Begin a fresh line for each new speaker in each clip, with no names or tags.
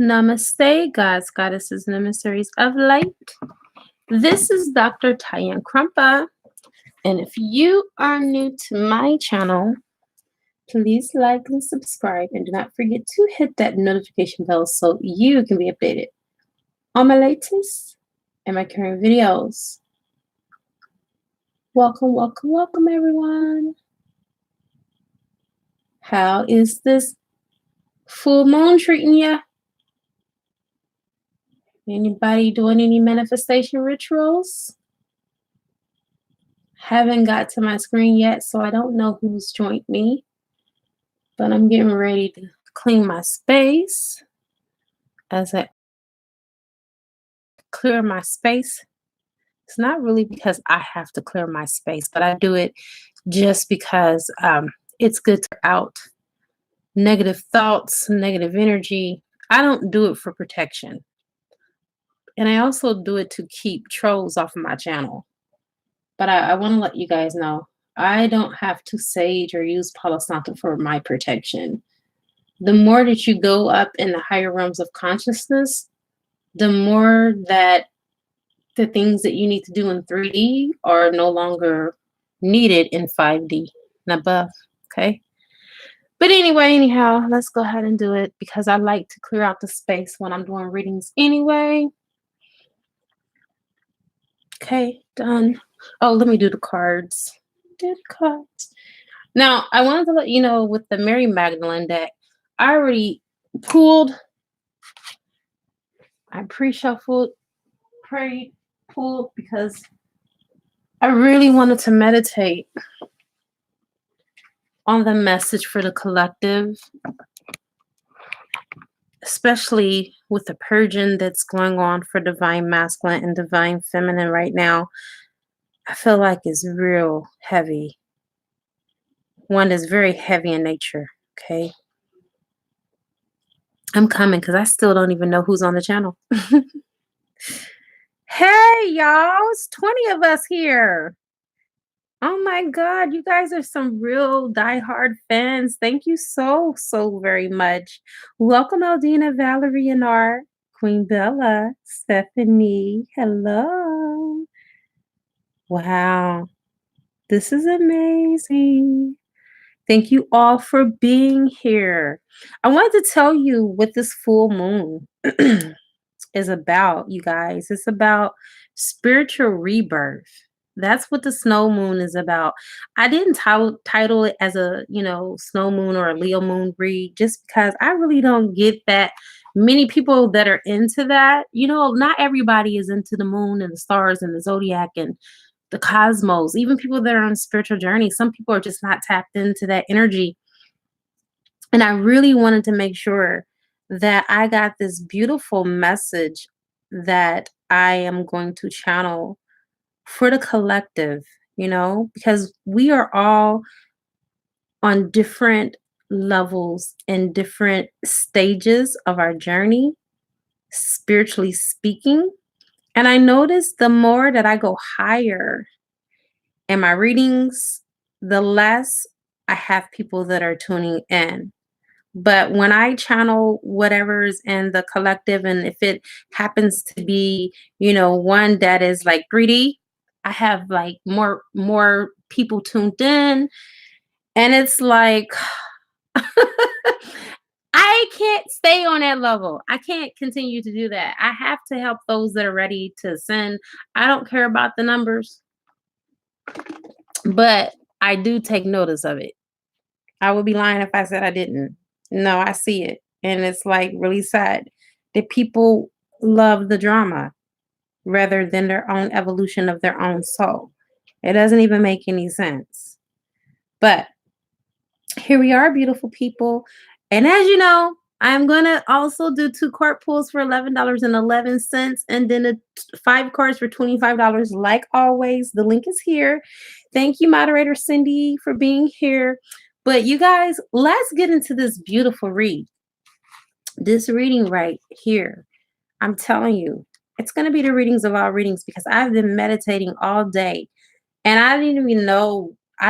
Namaste, gods, goddesses, and emissaries of light. This is Dr. Tyan Krumpa. And if you are new to my channel, please like and subscribe. And do not forget to hit that notification bell so you can be updated on my latest and my current videos. Welcome, welcome, welcome, everyone. How is this full moon treating you? Anybody doing any manifestation rituals? Haven't got to my screen yet, so I don't know who's joined me. But I'm getting ready to clean my space. As I clear my space, it's not really because I have to clear my space, but I do it just because it's good to out negative thoughts, negative energy. I don't do it for protection. And I also do it to keep trolls off of my channel. But I want to let you guys know, I don't have to sage or use Palo Santo for my protection. The more that you go up in the higher realms of consciousness, the more that the things that you need to do in 3D are no longer needed in 5D and above. Okay. But anyway, anyhow, let's go ahead and do it because I like to clear out the space when I'm doing readings anyway. Okay, done. Oh, let me do the cards. Did cards. Now, I wanted to let you know with the Mary Magdalene deck, I already pulled, I pre-shuffled, prayed, pulled because I really wanted to meditate on the message for the collective, especially with the purging that's going on for divine masculine and divine feminine right now. I feel like it's real heavy. One is very heavy in nature, okay? I'm coming because I still don't even know who's on the channel. Hey, y'all, it's 20 of us here. Oh my God, you guys are some real diehard fans. Thank you so very much. Welcome, Aldina, Valerie, and Art, Queen Bella, Stephanie. Hello. Wow, this is amazing. Thank you all for being here. I wanted to tell you what this full moon is about, you guys. It's about spiritual rebirth. That's what the snow moon is about. I didn't title it as a, snow moon or a Leo moon read just because I really don't get that many people that are into that. Not everybody is into the moon and the stars and the zodiac and the cosmos. Even people that are on a spiritual journey, some people are just not tapped into that energy. And I really wanted to make sure that I got this beautiful message that I am going to channel for the collective, because we are all on different levels and different stages of our journey, spiritually speaking. And I noticed the more that I go higher in my readings, the less I have people that are tuning in. But when I channel whatever's in the collective, and if it happens to be, one that is like 3D, I have like more people tuned in. And it's like I can't stay on that level. I can't continue to do that. I have to help those that are ready to send. I don't care about the numbers, but I do take notice of it. I would be lying if I said I didn't. No, I see it. And it's like really sad that people love the drama rather than their own evolution of their own soul. It doesn't even make any sense. But here we are, beautiful people. And as you know, I'm going to also do 2 card pulls for $11.11 and then 5 cards for $25. Like always, the link is here. Thank you, moderator Cindy, for being here. But you guys, let's get into this beautiful read. This reading right here, I'm telling you, it's going to be the readings of all readings because I've been meditating all day. And I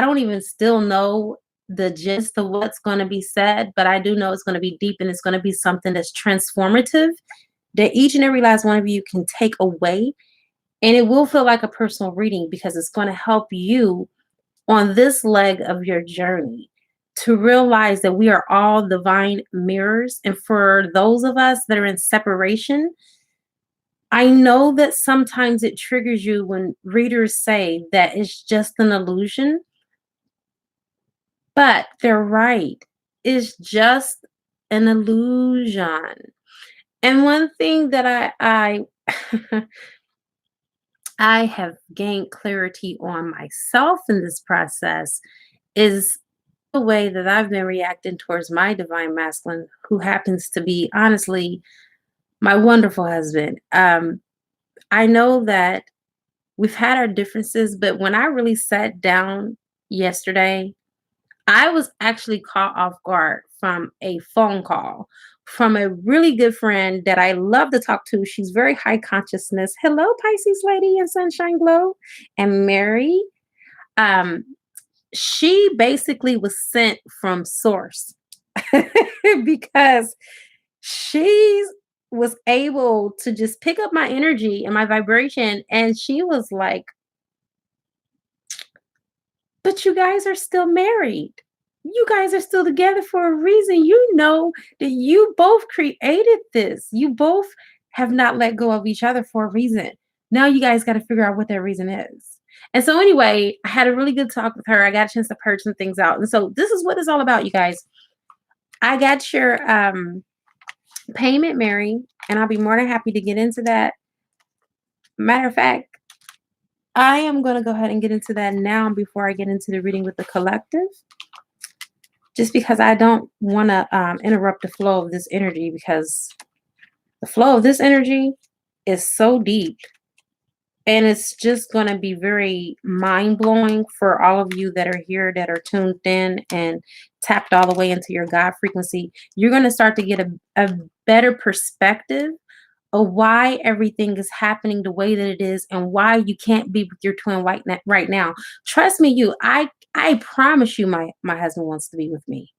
don't even still know the gist of what's going to be said, but I do know it's going to be deep and it's going to be something that's transformative that each and every last one of you can take away. And it will feel like a personal reading because it's going to help you on this leg of your journey to realize that we are all divine mirrors. And for those of us that are in separation, I know that sometimes it triggers you when readers say that it's just an illusion, but they're right. It's just an illusion. And one thing that I I have gained clarity on myself in this process is the way that I've been reacting towards my divine masculine, who happens to be honestly my wonderful husband. I know that we've had our differences, but when I really sat down yesterday, I was actually caught off guard from a phone call from a really good friend that I love to talk to. She's very high consciousness. Hello, Pisces lady and sunshine glow. And Mary, um, she basically was sent from source because she was able to just pick up my energy and my vibration. And she was like, but you guys are still married. You guys are still together for a reason. You know that you both created this. You both have not let go of each other for a reason. Now you guys got to figure out what that reason is. And so, anyway, I had a really good talk with her. I got a chance to purge some things out. And so, this is what it's all about, you guys. I got your payment, Mary, and I'll be more than happy to get into that. Matter of fact, I am going to go ahead and get into that now before I get into the reading with the collective. Just because I don't want to interrupt the flow of this energy, because the flow of this energy is so deep and it's just going to be very mind-blowing for all of you that are here, that are tuned in and tapped all the way into your God frequency. You're going to start to get a better perspective of why everything is happening the way that it is and why you can't be with your twin right now. Trust me, I promise you my husband wants to be with me.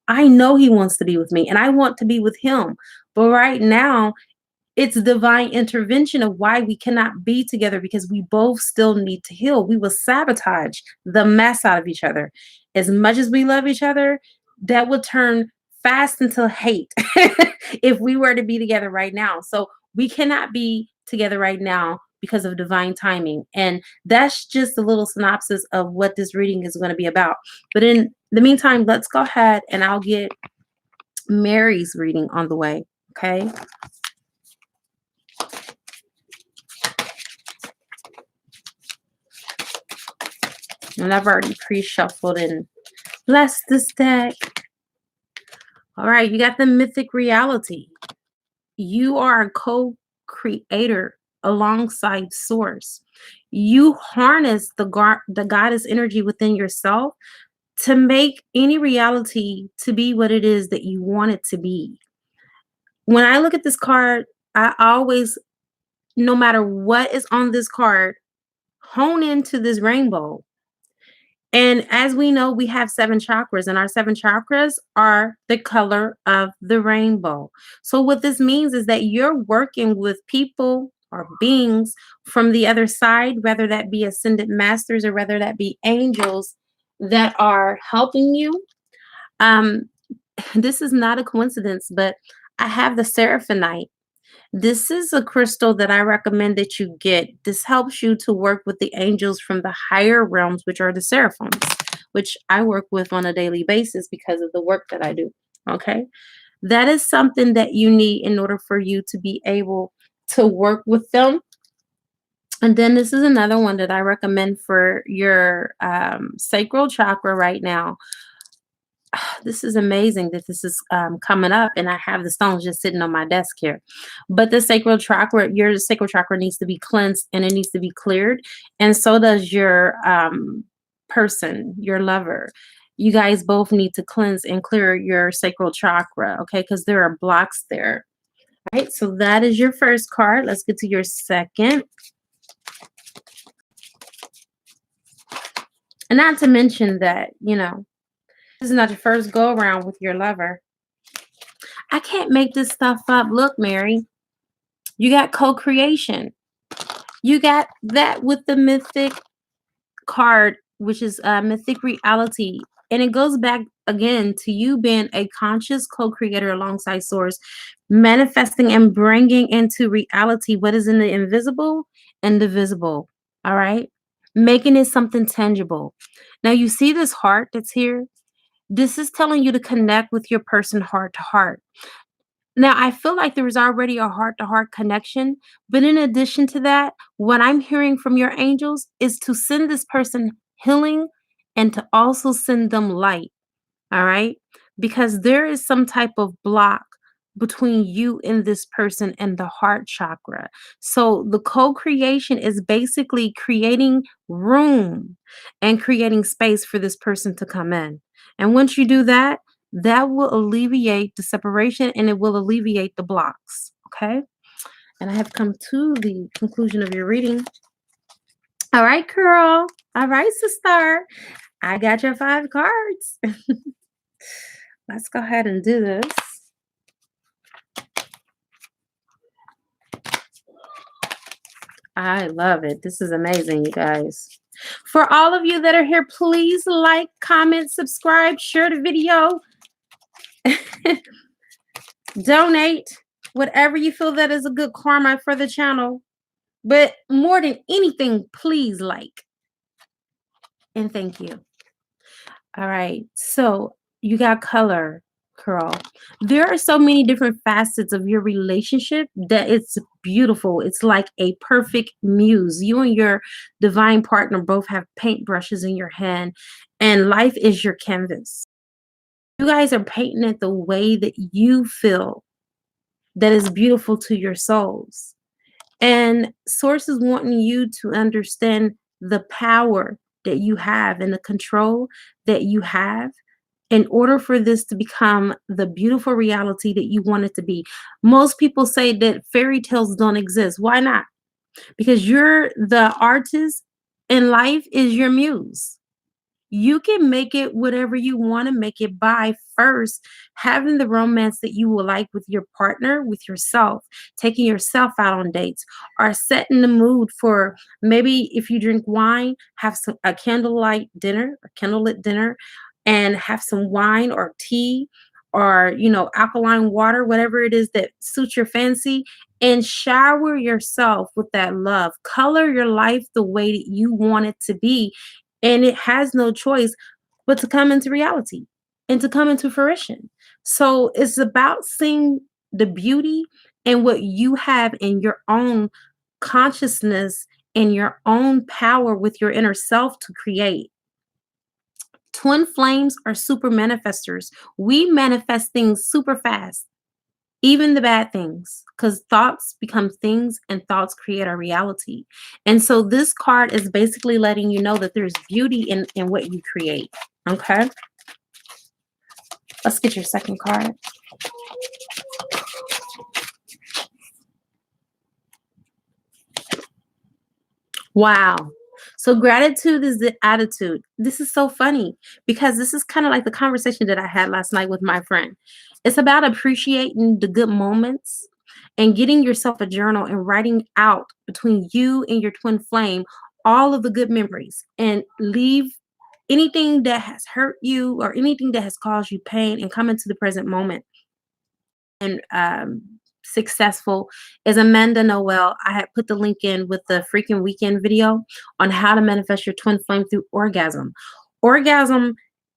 I know he wants to be with me and I want to be with him. But right now, it's divine intervention of why we cannot be together, because we both still need to heal. We will sabotage the mess out of each other. As much as we love each other, that would turn fast into hate if we were to be together right now. So we cannot be together right now because of divine timing. And that's just a little synopsis of what this reading is going to be about. But in the meantime, let's go ahead and I'll get Mary's reading on the way. Okay. And I've already pre-shuffled and blessed this deck. All right, you got the mythic reality. You are a co-creator alongside source. You harness the goddess energy within yourself to make any reality to be what it is that you want it to be. When I look at this card, I always, no matter what is on this card, hone into this rainbow. And as we know, we have 7 chakras, and our 7 chakras are the color of the rainbow. So what this means is that you're working with people or beings from the other side, whether that be ascended masters or whether that be angels that are helping you. This is not a coincidence, but I have the seraphonite. This is a crystal that I recommend that you get. This helps you to work with the angels from the higher realms, which are the seraphims, which I work with on a daily basis because of the work that I do. Okay. That is something that you need in order for you to be able to work with them. And then this is another one that I recommend for your sacral chakra right now. This is amazing that this is coming up, and I have the stones just sitting on my desk here. But the sacral chakra, your sacral chakra needs to be cleansed and it needs to be cleared, and so does your person, your lover. You guys both need to cleanse and clear your sacral chakra, okay? Because there are blocks there. All right, so that is your first card. Let's get to your second. And not to mention that, you know, This is not your first go around with your lover. I can't make this stuff up. Look, Mary, you got co-creation. You got that with the mythic card, which is mythic reality. And it goes back again to you being a conscious co-creator alongside source, manifesting and bringing into reality what is in the invisible and the visible. All right. Making it something tangible. Now you see this heart that's here. This is telling you to connect with your person heart to heart. Now, I feel like there is already a heart to heart connection, but in addition to that, what I'm hearing from your angels is to send this person healing and to also send them light. All right. Because there is some type of block between you and this person and the heart chakra. So the co creation is basically creating room and creating space for this person to come in. And once you do that, that will alleviate the separation and it will alleviate the blocks. Okay. And I have come to the conclusion of your reading. All right, girl. All right, sister. I got your 5 cards. Let's go ahead and do this. I love it. This is amazing, you guys. For all of you that are here, please like, comment, subscribe, share the video, donate, whatever you feel that is a good karma for the channel. But more than anything, please like. And thank you. All right. So you got color, girl. There are so many different facets of your relationship that it's beautiful. It's like a perfect muse. You and your divine partner both have paintbrushes in your hand, and life is your canvas. You guys are painting it the way that you feel that is beautiful to your souls. And Source is wanting you to understand the power that you have and the control that you have in order for this to become the beautiful reality that you want it to be. Most people say that fairy tales don't exist. Why not? Because you're the artist and life is your muse. You can make it whatever you want to make it by first having the romance that you will like with your partner, with yourself, taking yourself out on dates, or setting the mood for maybe if you drink wine, have a candlelight dinner, a candlelit dinner, and have some wine or tea or alkaline water, whatever it is that suits your fancy, and shower yourself with that love. Color your life the way that you want it to be, and it has no choice but to come into reality and to come into fruition. So it's about seeing the beauty and what you have in your own consciousness and your own power with your inner self to create. Twin flames are super manifestors. We manifest things super fast, even the bad things, because thoughts become things and thoughts create our reality. And so this card is basically letting you know that there's beauty in what you create. Okay. Let's get your second card. Wow. So gratitude is the attitude. This is so funny because this is kind of like the conversation that I had last night with my friend. It's about appreciating the good moments and getting yourself a journal and writing out between you and your twin flame all of the good memories and leave anything that has hurt you or anything that has caused you pain and come into the present moment. And successful is Amanda Noel. I had put the link in with the freaking weekend video on how to manifest your twin flame through orgasm. Orgasm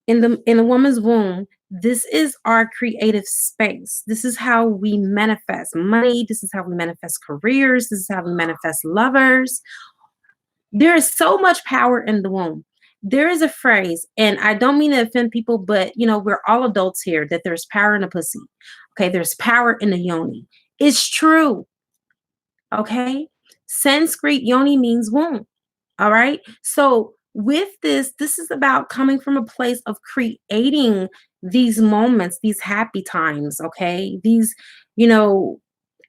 in a woman's womb. This is our creative space. This is how we manifest money. This is how we manifest careers. This is how we manifest lovers. There is so much power in the womb. There is a phrase, and I don't mean to offend people, but we're all adults here, that there's power in a pussy. Okay, there's power in the yoni. It's true. Okay. Sanskrit yoni means womb. All right. So with this is about coming from a place of creating these moments, these happy times. Okay. These,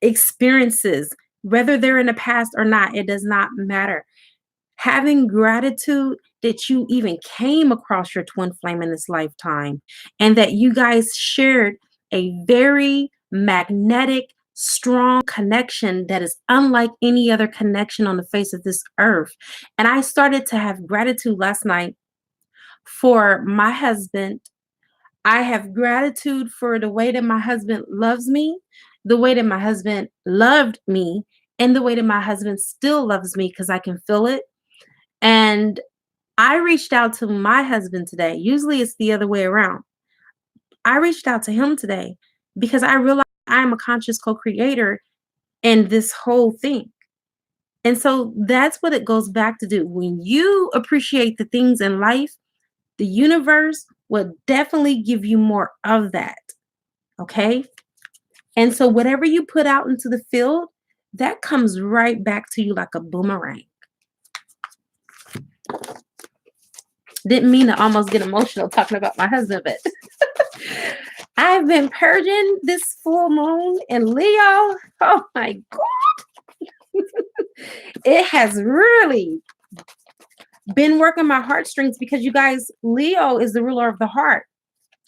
experiences, whether they're in the past or not, it does not matter. having gratitude that you even came across your twin flame in this lifetime and that you guys shared a very magnetic, strong connection that is unlike any other connection on the face of this earth. And I started to have gratitude last night for my husband. I have gratitude for the way that my husband loves me, the way that my husband loved me, and the way that my husband still loves me because I can feel it. And I reached out to my husband today. Usually it's the other way around. I reached out to him today because I realized I'm a conscious co-creator in this whole thing. And so that's what it goes back to do. When you appreciate the things in life, the universe will definitely give you more of that. Okay. And so whatever you put out into the field, that comes right back to you like a boomerang. Didn't mean to almost get emotional talking about my husband, but I've been purging this full moon in Leo. Oh my God. It has really been working my heartstrings because you guys, Leo is the ruler of the heart.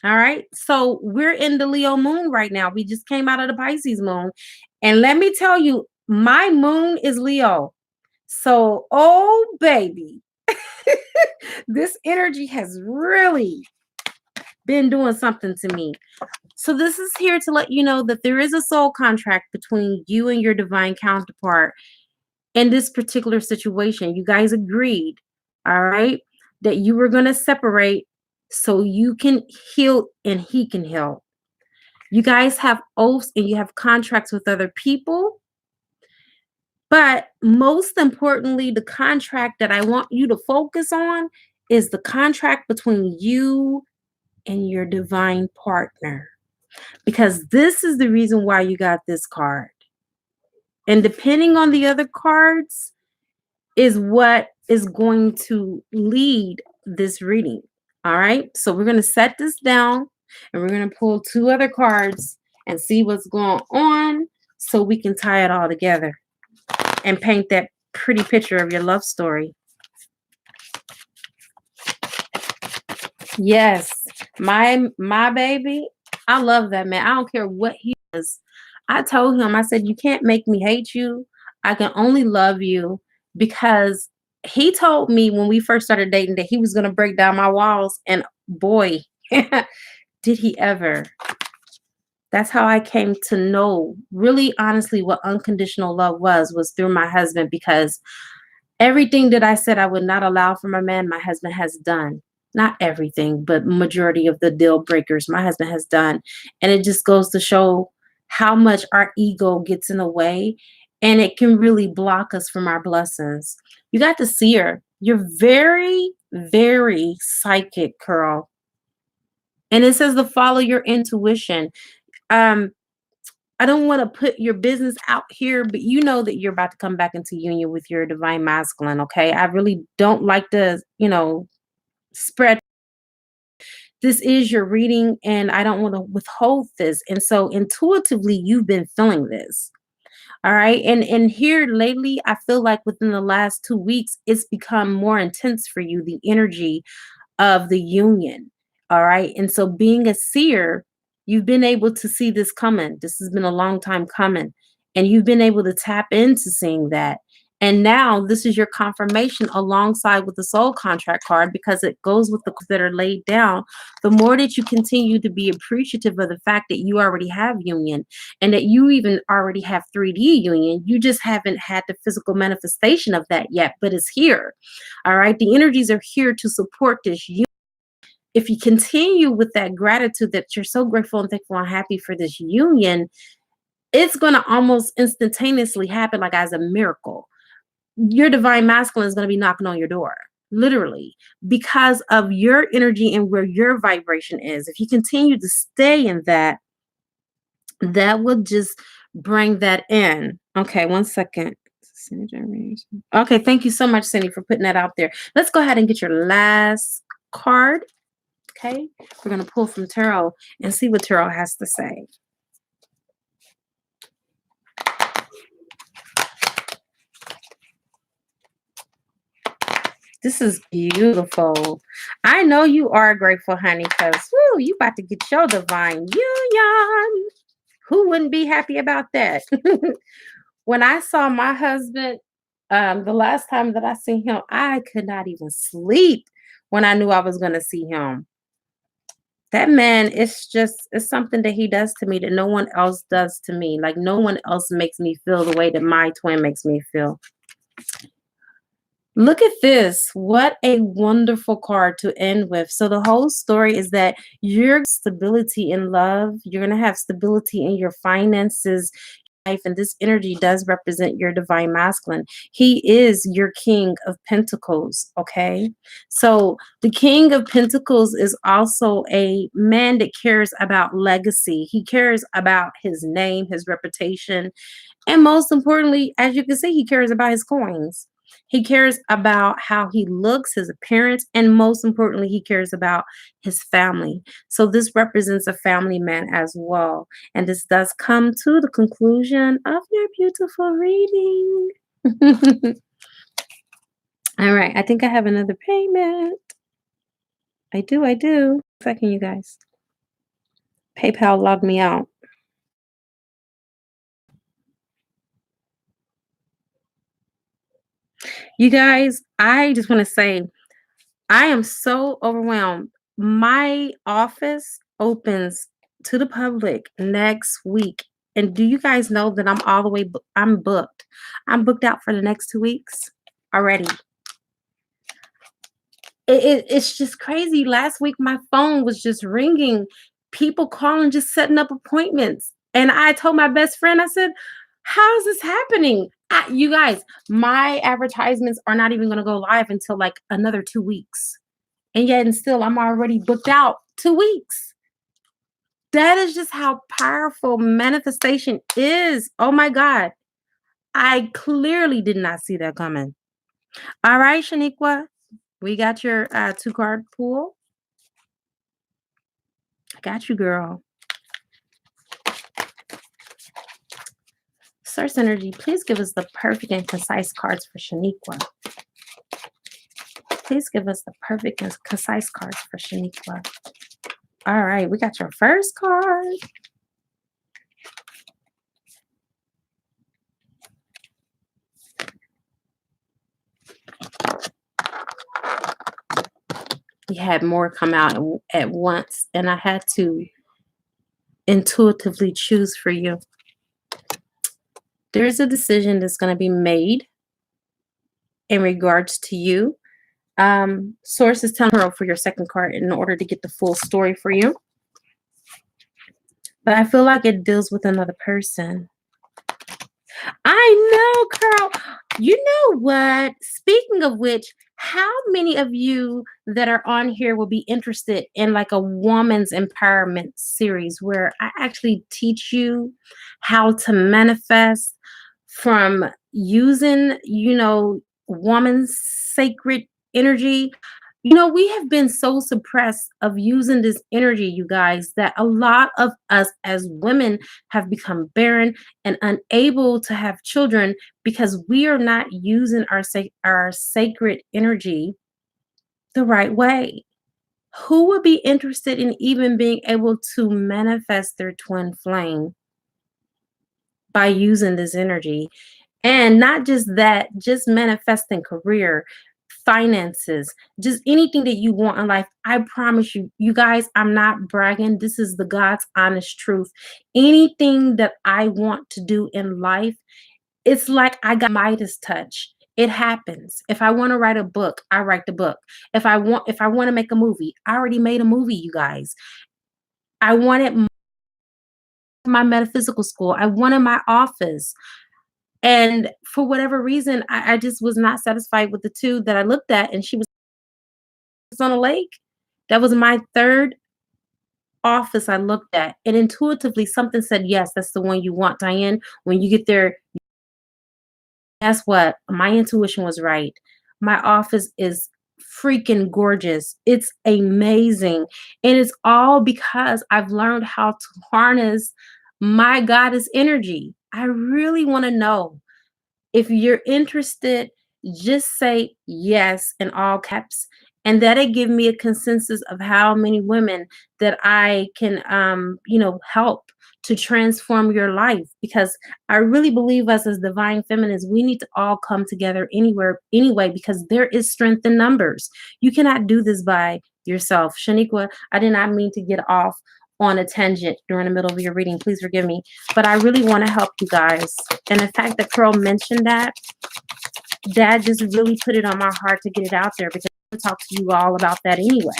All right. So we're in the Leo moon right now. We just came out of the Pisces moon. And let me tell you, my moon is Leo. So, oh, baby, this energy has really been doing something to me. So this is here to let you know that there is a soul contract between you and your divine counterpart in this particular situation. You guys agreed, all right, that you were going to separate so you can heal and he can heal. You guys have oaths and you have contracts with other people. But most importantly, the contract that I want you to focus on is the contract between you and your divine partner. Because this is the reason why you got this card. And depending on the other cards is what is going to lead this reading. All right. So we're going to set this down and we're going to pull two other cards and see what's going on so we can tie it all together and paint that pretty picture of your love story. Yes, my baby, I love that man. I don't care what he is. I told him, I said, you can't make me hate you. I can only love you because he told me when we first started dating that he was going to break down my walls. And boy, did he ever. That's how I came to know really honestly what unconditional love was through my husband, because everything that I said I would not allow for my man, my husband has done. Not everything, but majority of the deal breakers my husband has done. And it just goes to show how much our ego gets in the way and it can really block us from our blessings. You got to see her. You're very, very psychic, girl. And it says to follow your intuition. Um, I don't want to put your business out here, but you know that you're about to come back into union with your divine masculine, okay? I really don't like to, spread. This is your reading, and I don't want to withhold this. And so intuitively, you've been feeling this. All right. And here lately, I feel like within the last 2 weeks, it's become more intense for you, the energy of the union. All right. And so being a seer, you've been able to see this coming. This has been a long time coming. And you've been able to tap into seeing that. And now this is your confirmation alongside with the soul contract card, because it goes with the cards that are laid down. The more that you continue to be appreciative of the fact that you already have union and that you even already have 3D union, you just haven't had the physical manifestation of that yet, but it's here. All right. The energies are here to support this union. If you continue with that gratitude that you're so grateful and thankful and happy for this union, it's going to almost instantaneously happen like as a miracle. Your divine masculine is going to be knocking on your door, literally, because of your energy and where your vibration is. If you continue to stay in that, that will just bring that in. Okay, 1 second. Okay, thank you so much, Cindy, for putting that out there. Let's go ahead and get your last card. Okay, we're going to pull from tarot and see what tarot has to say. This is beautiful. I know you are grateful, honey, because you about to get your divine union. Who wouldn't be happy about that? When I saw my husband, the last time that I seen him, I could not even sleep when I knew I was gonna see him. That man, it's something that he does to me that no one else does to me. Like no one else makes me feel the way that my twin makes me feel. Look at this. What a wonderful card to end with. So the whole story is that you're stability in love. You're going to have stability in your finances, life, and this energy does represent your divine masculine. He is your king of pentacles, okay? So the king of pentacles is also a man that cares about legacy. He cares about his name, his reputation, and most importantly, as you can see, he cares about his coins. He cares about how he looks, his appearance, and most importantly, he cares about his family. So this represents a family man as well. And this does come to the conclusion of your beautiful reading. All right, I think I have another payment. I do. Second, you guys. PayPal logged me out. You guys, I just want to say I am so overwhelmed. My office opens to the public next week. And do you guys know that I'm all the way I'm booked. I'm booked out for the next 2 weeks already. It's just crazy. Last week my phone was just ringing, people calling, just setting up appointments. And I told my best friend, I said, how is this happening? You guys, my advertisements are not even going to go live until like another 2 weeks. And yet and still I'm already booked out 2 weeks. That is just how powerful manifestation is. Oh my God. I clearly did not see that coming. All right, Shaniqua, we got your 2-card pool. I got you, girl. Source energy, please give us the perfect and concise cards for Shaniqua. Please give us the perfect and concise cards for Shaniqua. All right, we got your first card. We had more come out at once, and I had to intuitively choose for you. There's a decision that's going to be made in regards to you. Source is telling her for your second card in order to get the full story for you. But I feel like it deals with another person. I know, Carl. You know what? Speaking of which, how many of you that are on here will be interested in like a woman's empowerment series where I actually teach you how to manifest from using, woman's sacred energy? We have been so suppressed of using this energy, you guys, that a lot of us as women have become barren and unable to have children because we are not using our sacred energy the right way. Who would be interested in even being able to manifest their twin flame by using this energy? And not just that, just manifesting career, finances, just anything that you want in life. I promise you, you guys, I'm not bragging. This is the God's honest truth. Anything that I want to do in life, it's like I got Midas touch. It happens. If I want to write a book, I write the book. If I want to make a movie, I already made a movie, you guys. I wanted my metaphysical school. I wanted my office. And for whatever reason, I just was not satisfied with the two that I looked at, and she was on a lake. That was my third office I looked at. And intuitively, something said, yes, that's the one you want, Diane. When you get there, guess what? My intuition was right. My office is freaking gorgeous. It's amazing. And it's all because I've learned how to harness my goddess energy. I really want to know if you're interested, just say yes in all caps, and that'll give me a consensus of how many women that I can help to transform your life, because I really believe us as divine feminists, we need to all come together anywhere anyway, because there is strength in numbers. You cannot do this by yourself. Shaniqua, I did not mean to get off on a tangent during the middle of your reading. Please forgive me. But I really want to help you guys. And the fact that Pearl mentioned that, Dad just really put it on my heart to get it out there, because I talk to you all about that anyway.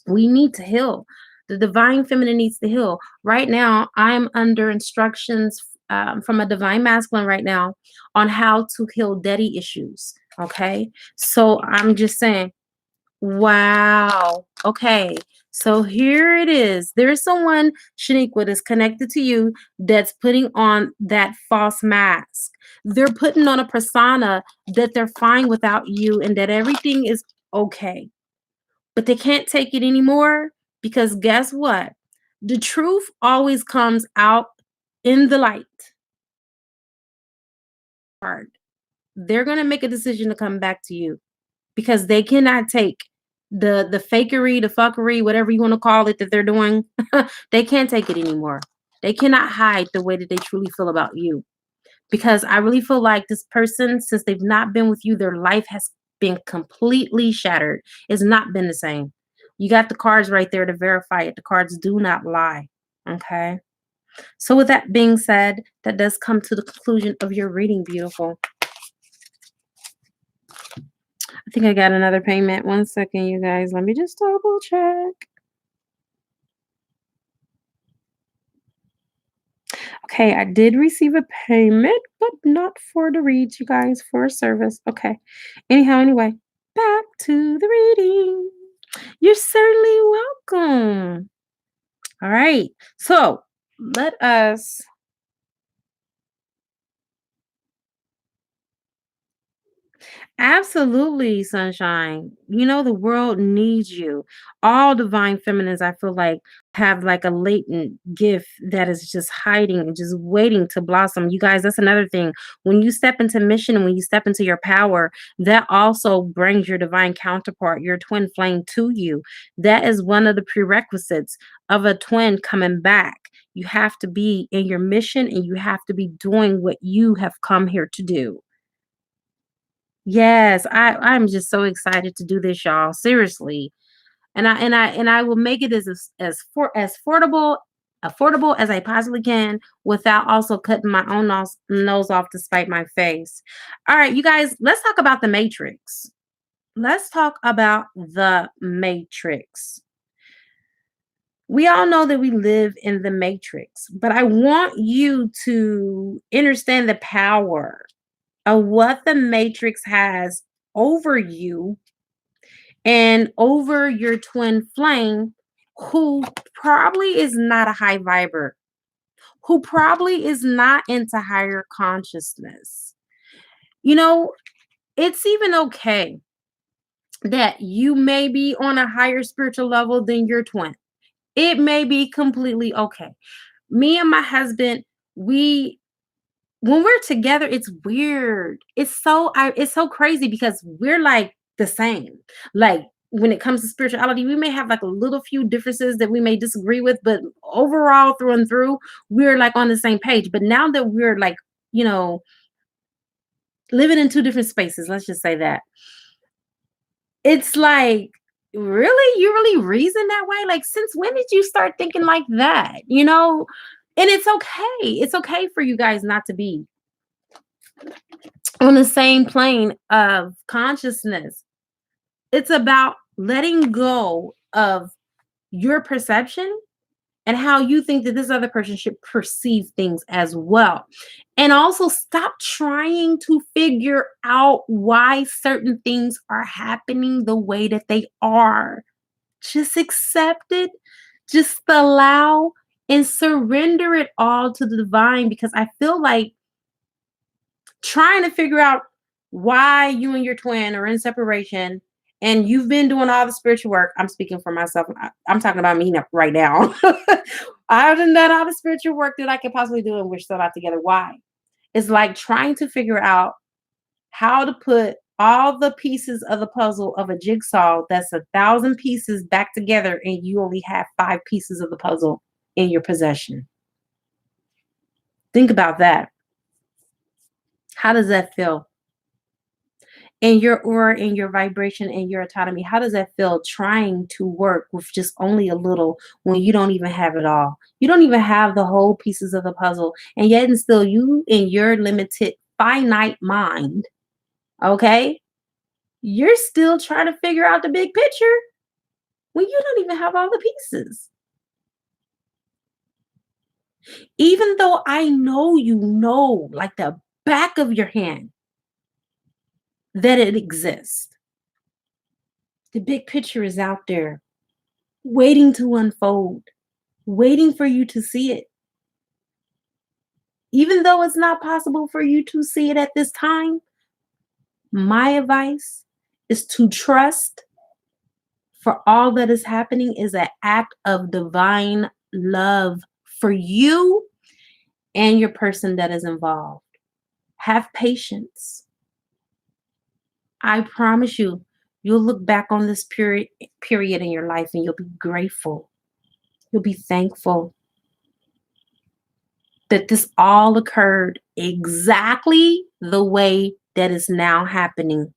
We need to heal. The divine feminine needs to heal. Right now, I'm under instructions from a divine masculine right now on how to heal daddy issues. Okay. So I'm just saying, wow. Okay. So here it is. There's someone, Shaniqua, that's connected to you that's putting on that false mask. They're putting on a persona that they're fine without you and that everything is okay. But they can't take it anymore, because guess what? The truth always comes out in the light. They're going to make a decision to come back to you, because they cannot take the fakery, the fuckery, whatever you want to call it that they're doing. They can't take it anymore. They cannot hide the way that they truly feel about you, because I really feel like this person, since they've not been with you, their life has been completely shattered. It's not been the same. You got the cards right there to verify it. The cards do not lie. Okay. So with that being said, that does come to the conclusion of your reading, beautiful. I think I got another payment. One second, you guys. Let me just double check. Okay, I did receive a payment, but not for the reads, you guys, for a service. Okay. Anyhow, anyway, back to the reading. You're certainly welcome. All right. So let us absolutely, sunshine. You know, the world needs you. All divine feminines, I feel like, have like a latent gift that is just hiding and just waiting to blossom. You guys, that's another thing. When you step into mission and when you step into your power, that also brings your divine counterpart, your twin flame, to you. That is one of the prerequisites of a twin coming back. You have to be in your mission and you have to be doing what you have come here to do. Yes, I'm just so excited to do this, y'all. Seriously. And I will make it as affordable as I possibly can without also cutting my own nose off to spite my face. All right, you guys, let's talk about the matrix. Let's talk about the matrix. We all know that we live in the matrix, but I want you to understand the power of what the matrix has over you and over your twin flame, who probably is not a high viber, who probably is not into higher consciousness. You know, it's even okay that you may be on a higher spiritual level than your twin. It may be completely okay. Me and my husband, we when we're together, it's weird. It's so crazy because we're like the same. Like when it comes to spirituality, we may have like a little few differences that we may disagree with, but overall, through and through, we're like on the same page. But now that we're like, you know, living in two different spaces, let's just say that, it's like, really? You really reason that way? Like, since when did you start thinking like that? You know? And it's okay. It's okay for you guys not to be on the same plane of consciousness. It's about letting go of your perception and how you think that this other person should perceive things as well. And also stop trying to figure out why certain things are happening the way that they are. Just accept it, just allow and surrender it all to the divine, because I feel like trying to figure out why you and your twin are in separation and you've been doing all the spiritual work. I'm speaking for myself. I'm talking about me right now. I've done all the spiritual work that I could possibly do, and we're still not together. Why? It's like trying to figure out how to put all the pieces of the puzzle of a jigsaw that's 1,000 pieces back together and you only have 5 pieces of the puzzle in your possession. Think about that. How does that feel? In your aura, in your vibration, in your autonomy, how does that feel trying to work with just only a little when you don't even have it all? You don't even have the whole pieces of the puzzle, and yet and still you in your limited finite mind, okay? You're still trying to figure out the big picture when you don't even have all the pieces. Even though I know you know, like the back of your hand, that it exists. The big picture is out there, waiting to unfold, waiting for you to see it. Even though it's not possible for you to see it at this time, my advice is to trust for all that is happening is an act of divine love for you and your person that is involved. Have patience. I promise you, you'll look back on this period in your life and you'll be grateful. You'll be thankful that this all occurred exactly the way that is now happening.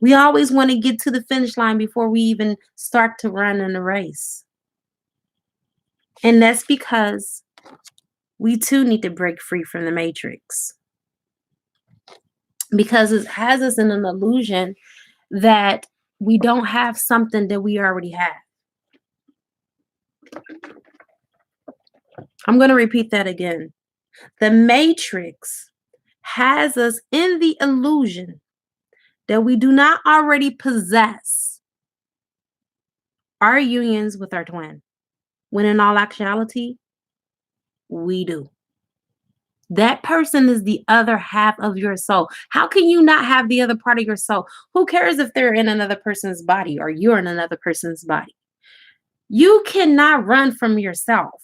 We always want to get to the finish line before we even start to run in the race. And that's because we too need to break free from the matrix. Because it has us in an illusion that we don't have something that we already have. I'm going to repeat that again. The matrix has us in the illusion that we do not already possess our unions with our twin, when in all actuality, we do. That person is the other half of your soul. How can you not have the other part of your soul? Who cares if they're in another person's body or you're in another person's body? You cannot run from yourself.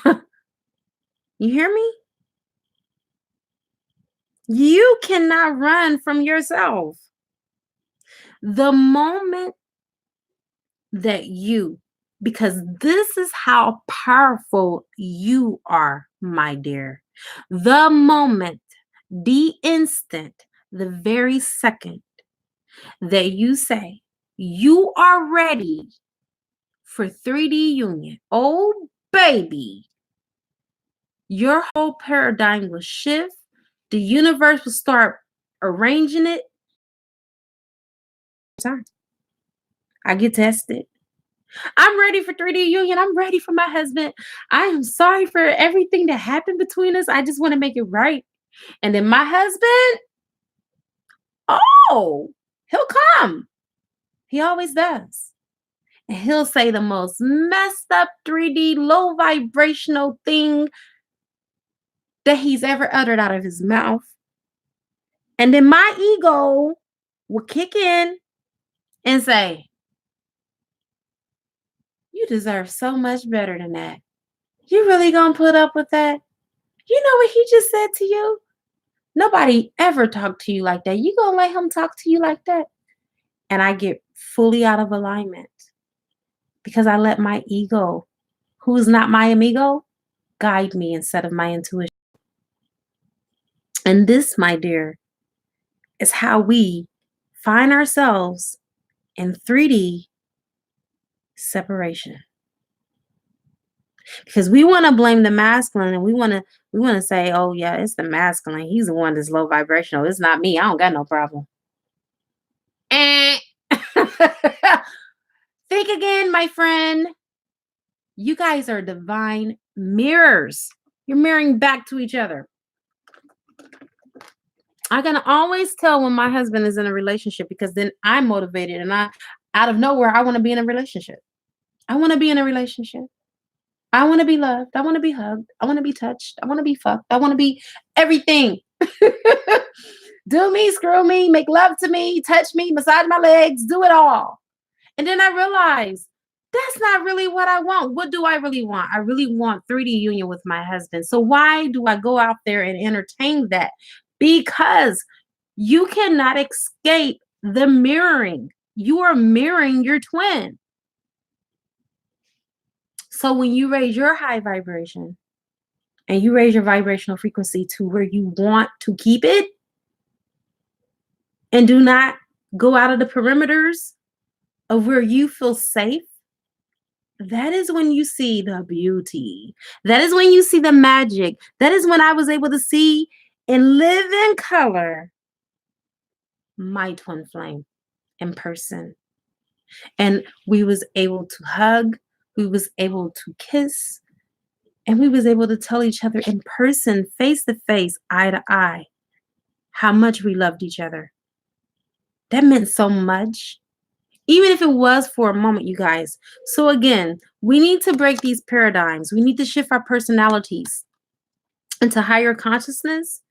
You hear me? You cannot run from yourself. The moment that because this is how powerful you are, my dear. The moment, the instant, the very second that you say you are ready for 3D union, oh baby, your whole paradigm will shift. The universe will start arranging it. I get tested. I'm ready for 3D union. I'm ready for my husband. I am sorry for everything that happened between us. I just want to make it right. And then my husband, oh, he'll come. He always does. And he'll say the most messed up 3D, low vibrational thing that he's ever uttered out of his mouth. And then my ego will kick in and say, you deserve so much better than that. You really gonna put up with that? You know what he just said to you? Nobody ever talked to you like that. You gonna let him talk to you like that? And I get fully out of alignment because I let my ego, who is not my amigo, guide me instead of my intuition. And this, my dear, is how we find ourselves in 3D separation. Because we want to blame the masculine and we want to say, oh yeah, it's the masculine. He's the one that's low vibrational. It's not me. I don't got no problem. Think again, my friend. You guys are divine mirrors. You're mirroring back to each other. I can always tell when my husband is in a relationship because then I'm motivated and out of nowhere, I want to be in a relationship. I want to be in a relationship. I want to be loved. I want to be hugged. I want to be touched. I want to be fucked. I want to be everything. Do me, screw me, make love to me, touch me, massage my legs, do it all. And then I realized That's not really what I want. What do I really want? I really want 3D union with my husband. So why do I go out there and entertain that? Because you cannot escape the mirroring. You are mirroring your twin. So when you raise your high vibration and you raise your vibrational frequency to where you want to keep it and do not go out of the perimeters of where you feel safe, that is when you see the beauty. That is when you see the magic. That is when I was able to see and live in color my twin flame in person. And we was able to hug, we was able to kiss, and we was able to tell each other in person, face to face, eye to eye, how much we loved each other. That meant so much. Even if it was for a moment, you guys. So again, we need to break these paradigms. We need to shift our personalities into higher consciousness.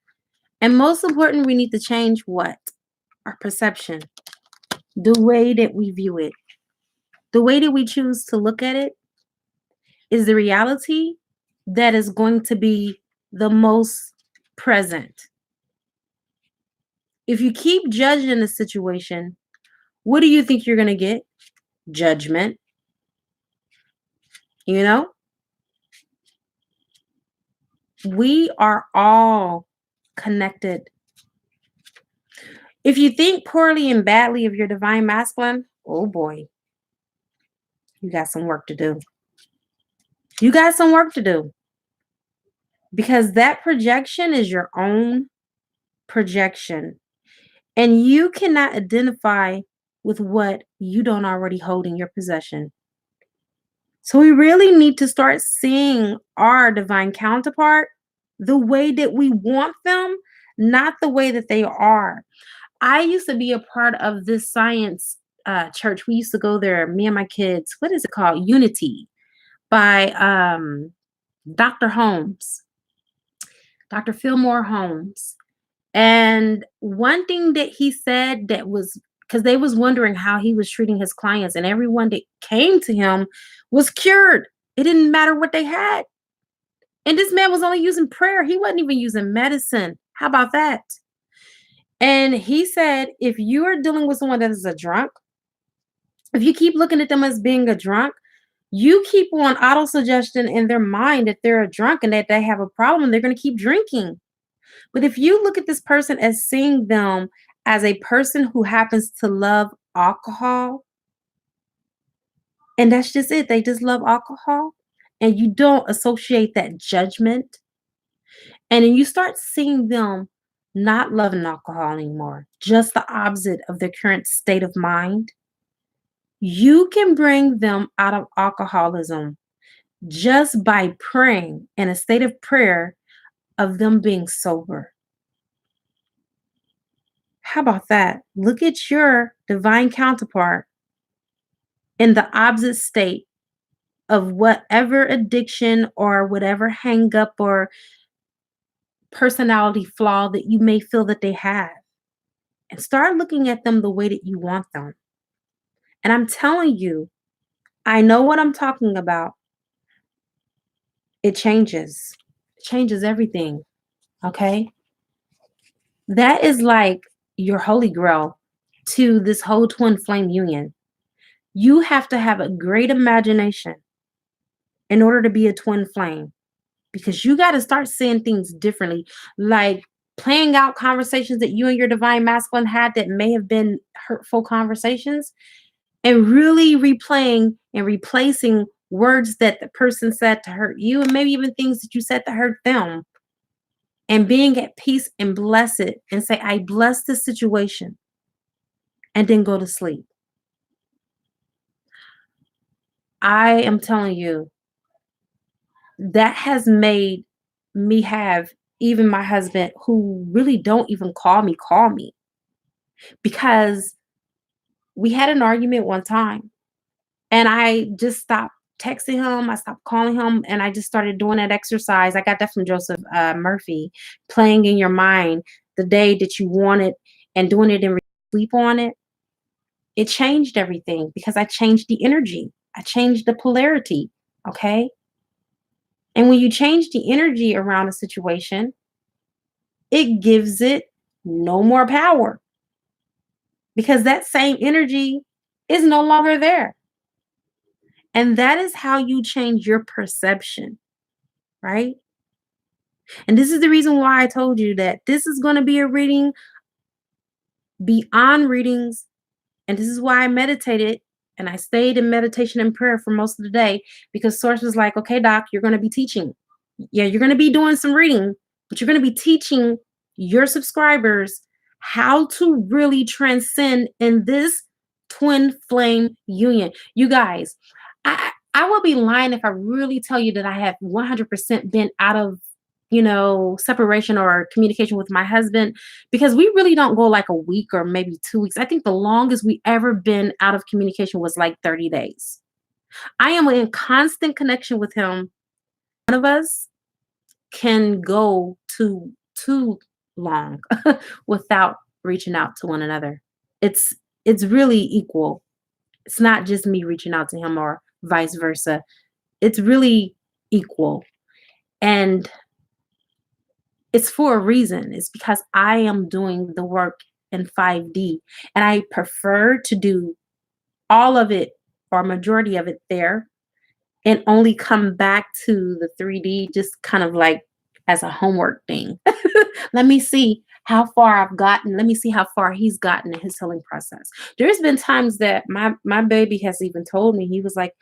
And most important, we need to change what? Our perception. The way that we view it. The way that we choose to look at it is the reality that is going to be the most present. If you keep judging the situation, what do you think you're going to get? Judgment. You know? We are all connected. If you think poorly and badly of your divine masculine, oh boy, you got some work to do. You got some work to do. Because that projection is your own projection. And you cannot identify with what you don't already hold in your possession. So we really need to start seeing our divine counterpart the way that we want them, not the way that they are. I used to be a part of this science church. We used to go there, me and my kids. What is it called? Unity by Dr. Holmes, Dr. Fillmore Holmes. And one thing that he said that was because they was wondering how he was treating his clients, and everyone that came to him was cured. It didn't matter what they had. And this man was only using prayer. He wasn't even using medicine. How about that? And he said, if you are dealing with someone that is a drunk, if you keep looking at them as being a drunk, you keep on auto suggestion in their mind that they're a drunk and that they have a problem, they're going to keep drinking. But if you look at this person as seeing them as a person who happens to love alcohol, and that's just it, they just love alcohol, and you don't associate that judgment, and then you start seeing them not loving alcohol anymore, just the opposite of their current state of mind, you can bring them out of alcoholism just by praying in a state of prayer of them being sober. How about that? Look at your divine counterpart in the opposite state of whatever addiction or whatever hang up or personality flaw that you may feel that they have. And start looking at them the way that you want them. And I'm telling you, I know what I'm talking about. It changes. It changes everything. Okay? That is like your holy grail to this whole twin flame union. You have to have a great imagination in order to be a twin flame because you got to start seeing things differently, like playing out conversations that you and your divine masculine had that may have been hurtful conversations and really replaying and replacing words that the person said to hurt you and maybe even things that you said to hurt them and being at peace and bless it and say, I bless this situation and then go to sleep. I am telling you, that has made me have even my husband who really don't even call me because we had an argument one time and I just stopped texting him. I stopped calling him and I just started doing that exercise. I got that from Joseph Murphy, playing in your mind the day that you want it and doing it and sleep on it. It changed everything because I changed the energy. I changed the polarity. Okay. And when you change the energy around a situation, it gives it no more power because that same energy is no longer there. And that is how you change your perception, right? And this is the reason why I told you that this is going to be a reading beyond readings. And this is why I meditated and I stayed in meditation and prayer for most of the day because Source was like, okay, Doc, you're going to be teaching. Yeah, you're going to be doing some reading, but you're going to be teaching your subscribers how to really transcend in this twin flame union. You guys, I will be lying if I really tell you that I have 100% been out of, separation or communication with my husband because we really don't go like a week or maybe 2 weeks. I think the longest we ever been out of communication was like 30 days. I am in constant connection with him. One of us can go too long without reaching out to one another. It's it's really equal. It's not just me reaching out to him or vice versa. It's really equal. And it's for a reason. It's because I am doing the work in 5D and I prefer to do all of it or majority of it there and only come back to the 3D just kind of like as a homework thing. Let me see how far I've gotten. Let me see how far he's gotten in his healing process. There's been times that my baby has even told me, he was like,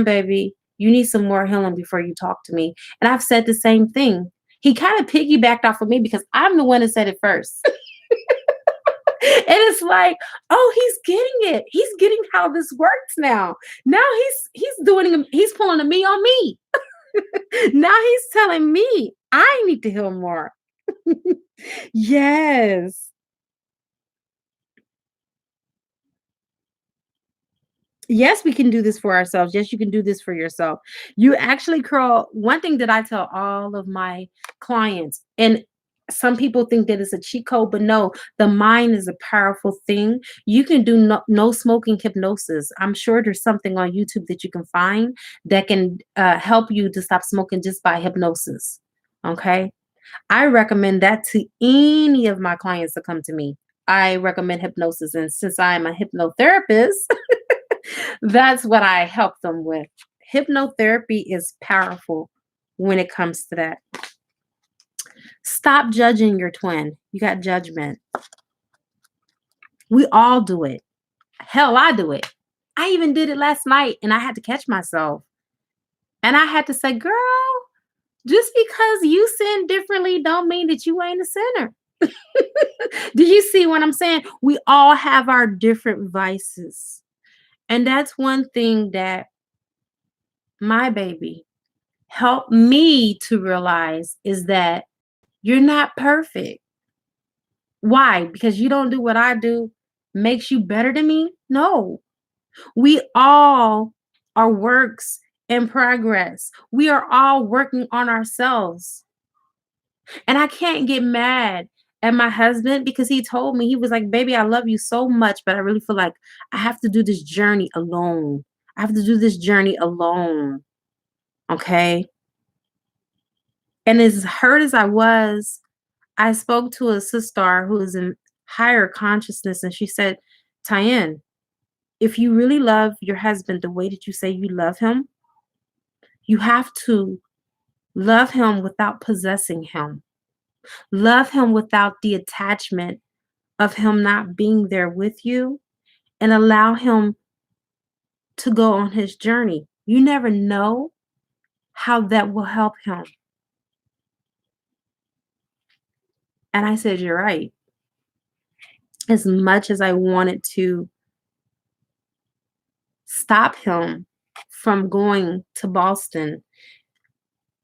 baby, you need some more healing before you talk to me. And I've said the same thing. He kind of piggybacked off of me because I'm the one that said it first. And it's like, oh, he's getting it. He's getting how this works now. Now he's pulling a me on me. Now he's telling me I need to heal more. Yes. Yes, we can do this for ourselves. Yes, you can do this for yourself. You actually curl. One thing that I tell all of my clients, and some people think that it's a cheat code, but no, the mind is a powerful thing. You can do no smoking hypnosis. I'm sure there's something on YouTube that you can find that can help you to stop smoking just by hypnosis. Okay. I recommend that to any of my clients that come to me. I recommend hypnosis. And since I'm a hypnotherapist, that's what I help them with. Hypnotherapy is powerful when it comes to that. Stop judging your twin. You got judgment. We all do it. Hell, I do it. I even did it last night and I had to catch myself. And I had to say, girl, just because you sin differently don't mean that you ain't a sinner. Do you see what I'm saying? We all have our different vices. And that's one thing that my baby helped me to realize is that you're not perfect. Why? Because you don't do what I do makes you better than me? No. We all are works in progress. We are all working on ourselves. And I can't get mad at my husband because he told me, he was like, baby, I love you so much, but I really feel like I have to do this journey alone. I have to do this journey alone. Okay. And as hurt as I was, I spoke to a sister who is in higher consciousness, and she said, Tyann, if you really love your husband the way that you say you love him, you have to love him without possessing him. Love him without the attachment of him not being there with you and allow him to go on his journey. You never know how that will help him. And I said, you're right. As much as I wanted to stop him from going to Boston,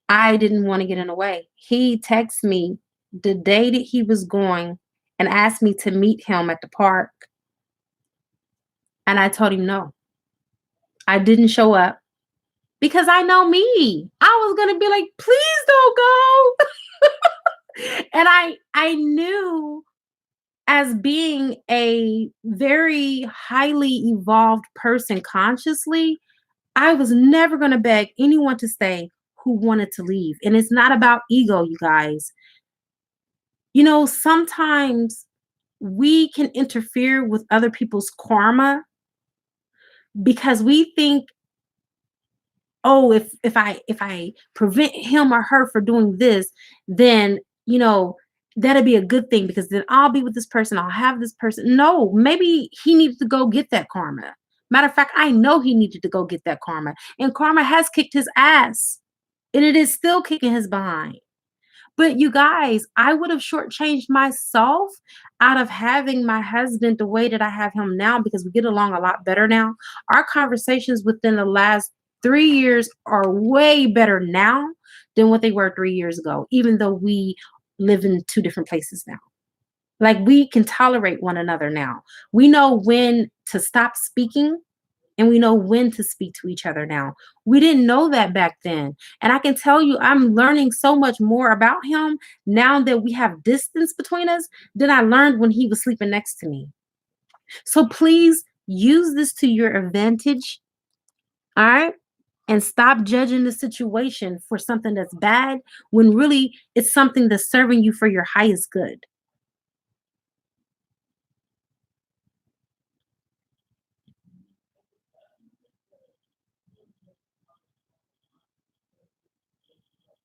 I didn't want to get in the way. He texted me the day that he was going and asked me to meet him at the park. And I told him no. I didn't show up because I know me. I was going to be like, please don't go. And I knew, as being a very highly evolved person consciously, I was never going to beg anyone to stay who wanted to leave. And it's not about ego, you guys. Sometimes we can interfere with other people's karma because we think, oh, if I prevent him or her for doing this, then that'll be a good thing because then I'll be with this person, I'll have this person. No, maybe he needed to go get that karma. Matter of fact, I know he needed to go get that karma, and karma has kicked his ass, and it is still kicking his behind. But you guys, I would have shortchanged myself out of having my husband the way that I have him now because we get along a lot better now. Our conversations within the last 3 years are way better now than what they were 3 years ago, even though we live in two different places now. Like we can tolerate one another now. We know when to stop speaking and we know when to speak to each other now. We didn't know that back then. And I can tell you, I'm learning so much more about him now that we have distance between us than I learned when he was sleeping next to me. So please use this to your advantage. All right. And stop judging the situation for something that's bad when really it's something that's serving you for your highest good.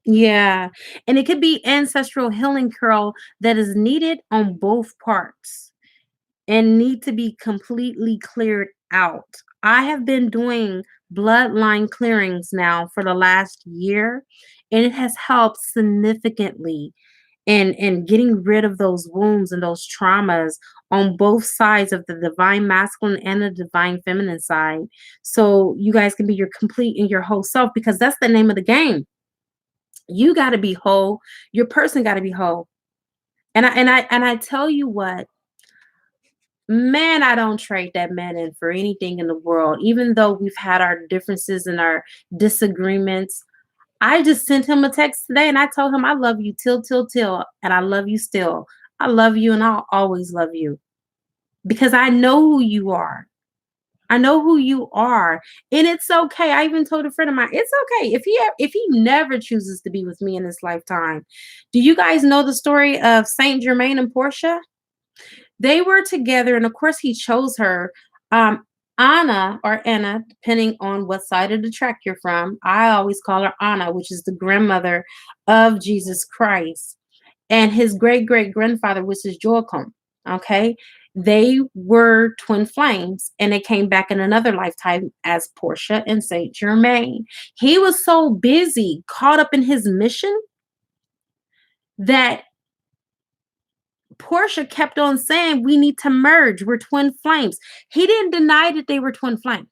Yeah. And it could be ancestral healing curl that is needed on both parts and need to be completely cleared out. I have been doing bloodline clearings now for the last year, and it has helped significantly in getting rid of those wounds and those traumas on both sides of the divine masculine and the divine feminine side. So you guys can be your complete and your whole self because that's the name of the game. You got to be whole. Your person got to be whole. And I tell you what, man, I don't trade that man in for anything in the world. Even though we've had our differences and our disagreements, I just sent him a text today and I told him I love you till, and I love you still. I love you and I'll always love you because I know who you are. I know who you are, and it's okay. I even told a friend of mine, it's okay if he never chooses to be with me in this lifetime. Do you guys know the story of Saint Germain and Portia? They were together, and of course, he chose her. Um, Anna or Anna, depending on what side of the track you're from. I always call her Anna, which is the grandmother of Jesus Christ, and his great great grandfather, which is Joachim. Okay, they were twin flames, and they came back in another lifetime as Portia and Saint Germain. He was so busy, caught up in his mission, that Portia kept on saying, "We need to merge. We're twin flames." He didn't deny that they were twin flames.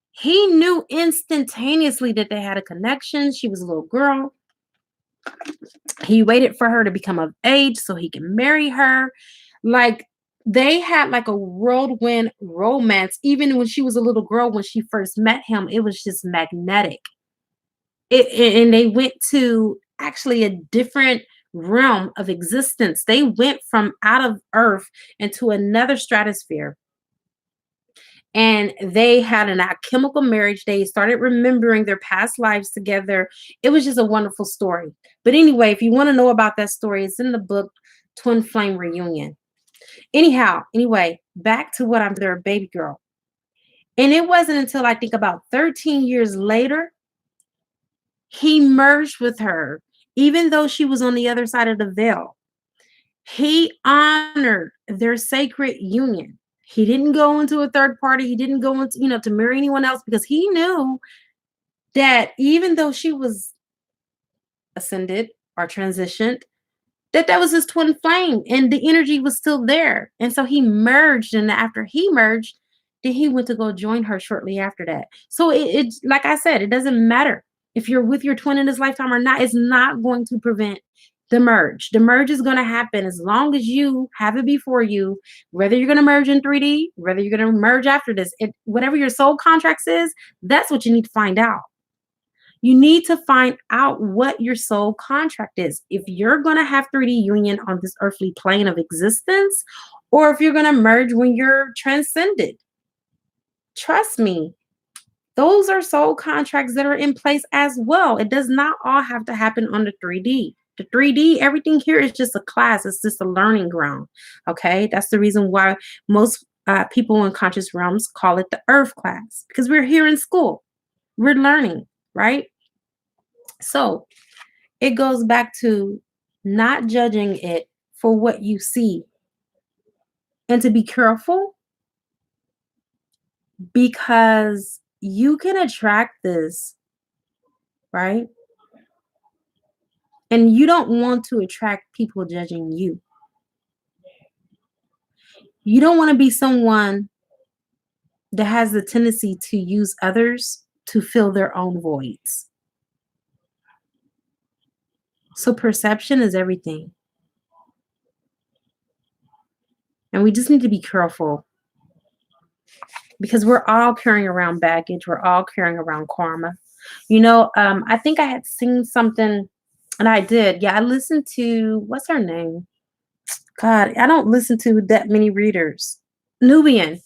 He knew instantaneously that they had a connection. She was a little girl. He waited for her to become of age so he can marry her. Like they had like a whirlwind romance. Even when she was a little girl, when she first met him, it was just magnetic. And they went to actually a different realm of existence. They went from out of earth into another stratosphere, and they had an alchemical marriage. They started remembering their past lives together. It was just a wonderful story. But anyway, if you want to know about that story, it's in the book Twin Flame Reunion. Anyhow, anyway, back to what I'm their baby girl. And it wasn't until I think about 13 years later, he merged with her, even though she was on the other side of the veil. He honored their sacred union. He didn't go into a third party. He didn't go into, to marry anyone else because he knew that even though she was ascended or transitioned, that was his twin flame and the energy was still there. And so he merged. And after he merged, then he went to go join her shortly after that. So it like I said, it doesn't matter if you're with your twin in this lifetime or not. It's not going to prevent the merge. The merge is going to happen as long as you have it before you, whether you're going to merge in 3D, whether you're going to merge after this, whatever your soul contracts is, that's what you need to find out. You need to find out what your soul contract is. If you're going to have 3D union on this earthly plane of existence, or if you're going to merge when you're transcended. Trust me, Those are soul contracts that are in place as well. It does not all have to happen on the 3D. The 3D, everything here is just a class, it's just a learning ground. Okay. That's the reason why most people in conscious realms call it the earth class, because we're here in school, we're learning, right? So it goes back to not judging it for what you see and to be careful, because you can attract this, right? And you don't want to attract people judging you. You don't want to be someone that has the tendency to use others to fill their own voids. So perception is everything. And we just need to be careful, because we're all carrying around baggage. We're all carrying around karma. I think I had seen something, and I did. Yeah, I listened to, what's her name? God, I don't listen to that many readers. Nubian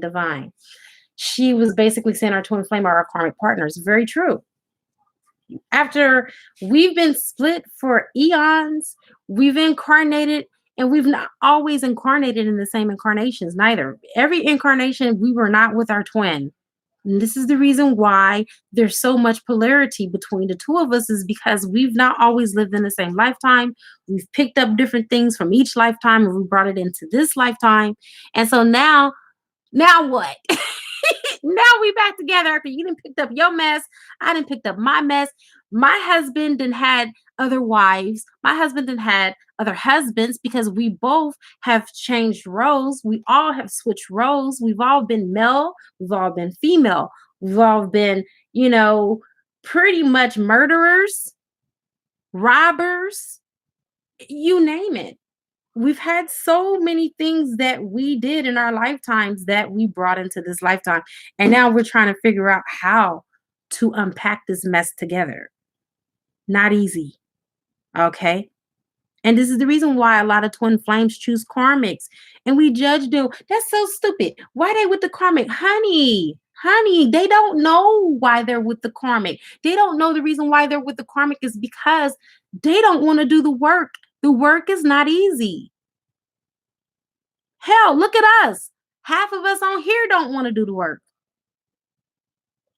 Divine. She was basically saying our twin flame are our karmic partners. Very true. After we've been split for eons, we've incarnated, and we've not always incarnated in the same incarnations, neither. Every incarnation, we were not with our twin. And this is the reason why there's so much polarity between the two of us, is because we've not always lived in the same lifetime. We've picked up different things from each lifetime and we brought it into this lifetime. And so now what? Now we back together after you done picked up your mess. I done picked up my mess. My husband done had other wives. My husband done had other husbands, because we both have changed roles. We all have switched roles. We've all been male. We've all been female. We've all been, pretty much murderers, robbers, you name it. We've had so many things that we did in our lifetimes that we brought into this lifetime. And now we're trying to figure out how to unpack this mess together. Not easy. Okay. And this is the reason why a lot of twin flames choose karmics, and we judge them. That's so stupid. Why they with the karmic? Honey, they don't know why they're with the karmic. They don't know the reason why they're with the karmic is because they don't want to do the work. The work is not easy. Hell, look at us. Half of us on here don't want to do the work.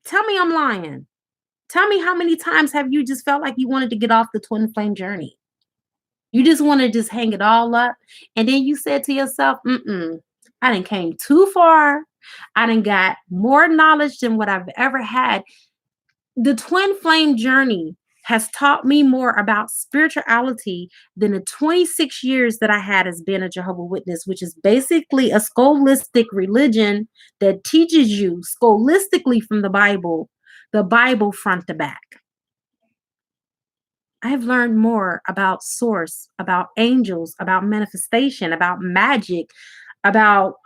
Tell me I'm lying. Tell me, how many times have you just felt like you wanted to get off the twin flame journey? You just want to just hang it all up. And then you said to yourself, I done came too far. I done got more knowledge than what I've ever had. The twin flame journey has taught me more about spirituality than the 26 years that I had as being a Jehovah's Witness, which is basically a scholastic religion that teaches you scholastically from the Bible front to back. I have learned more about source, about angels, about manifestation, about magic, about,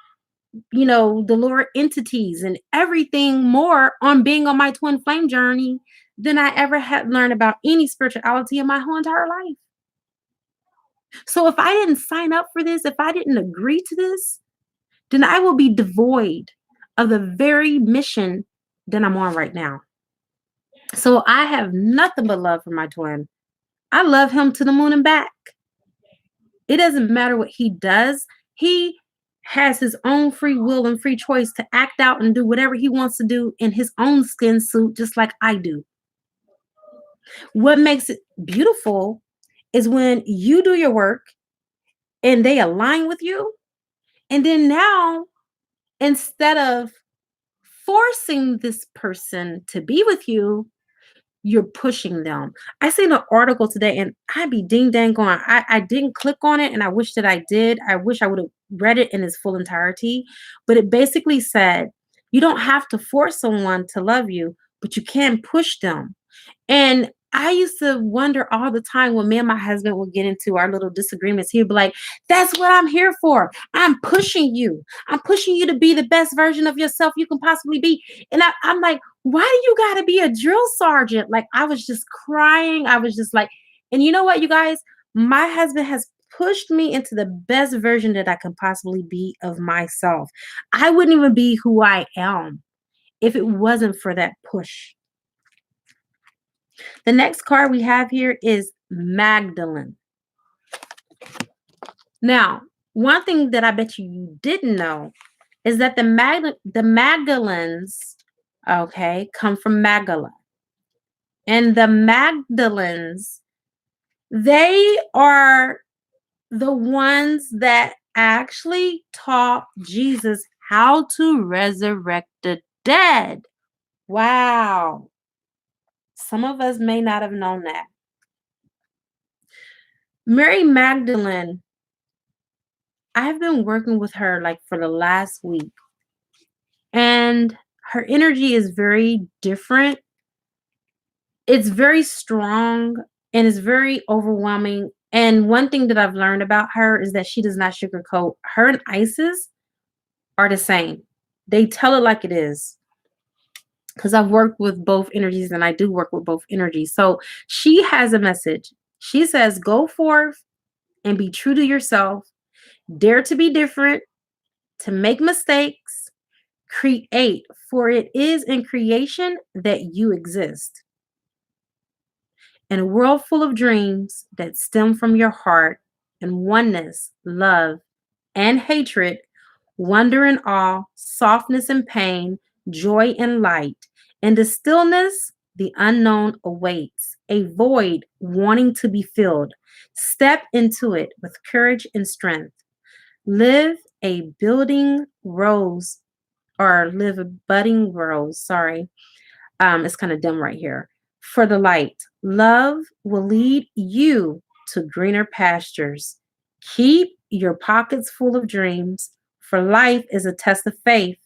the lower entities and everything more on being on my twin flame journey than I ever had learned about any spirituality in my whole entire life. So if I didn't sign up for this, if I didn't agree to this, then I will be devoid of the very mission that I'm on right now. So I have nothing but love for my twin. I love him to the moon and back. It doesn't matter what he does. He has his own free will and free choice to act out and do whatever he wants to do in his own skin suit, just like I do. What makes it beautiful is when you do your work and they align with you. And then now, instead of forcing this person to be with you, you're pushing them. I seen an article today and I'd be ding dang going. I didn't click on it and I wish that I did. I wish I would have read it in its full entirety. But it basically said, you don't have to force someone to love you, but you can push them. And I used to wonder all the time when me and my husband would get into our little disagreements. He'd be like, that's what I'm here for. I'm pushing you. I'm pushing you to be the best version of yourself you can possibly be. And I'm like, why do you got to be a drill sergeant? Like, I was just crying. I was just like, and you know what, you guys? My husband has pushed me into the best version that I can possibly be of myself. I wouldn't even be who I am if it wasn't for that push. The next card we have here is Magdalene. Now, one thing that I bet you didn't know is that the Magdalens, okay, come from Magdala. And the Magdalens, they are the ones that actually taught Jesus how to resurrect the dead. Wow. Some of us may not have known that. Mary Magdalene, I've been working with her like for the last week, and her energy is very different. It's very strong and it's very overwhelming. And one thing that I've learned about her is that she does not sugarcoat. Her and Isis are the same. They tell it like it is. Because I've worked with both energies and I do work with both energies. So she has a message. She says, go forth and be true to yourself. Dare to be different, to make mistakes, create, for it is in creation that you exist. In a world full of dreams that stem from your heart and oneness, love, and hatred, wonder and awe, softness and pain, joy and light. In the stillness, the unknown awaits, a void wanting to be filled. Step into it with courage and strength. Live a building rose, or live a budding rose, sorry. It's kind of dim right here. For the light, love will lead you to greener pastures. Keep your pockets full of dreams, for life is a test of faith.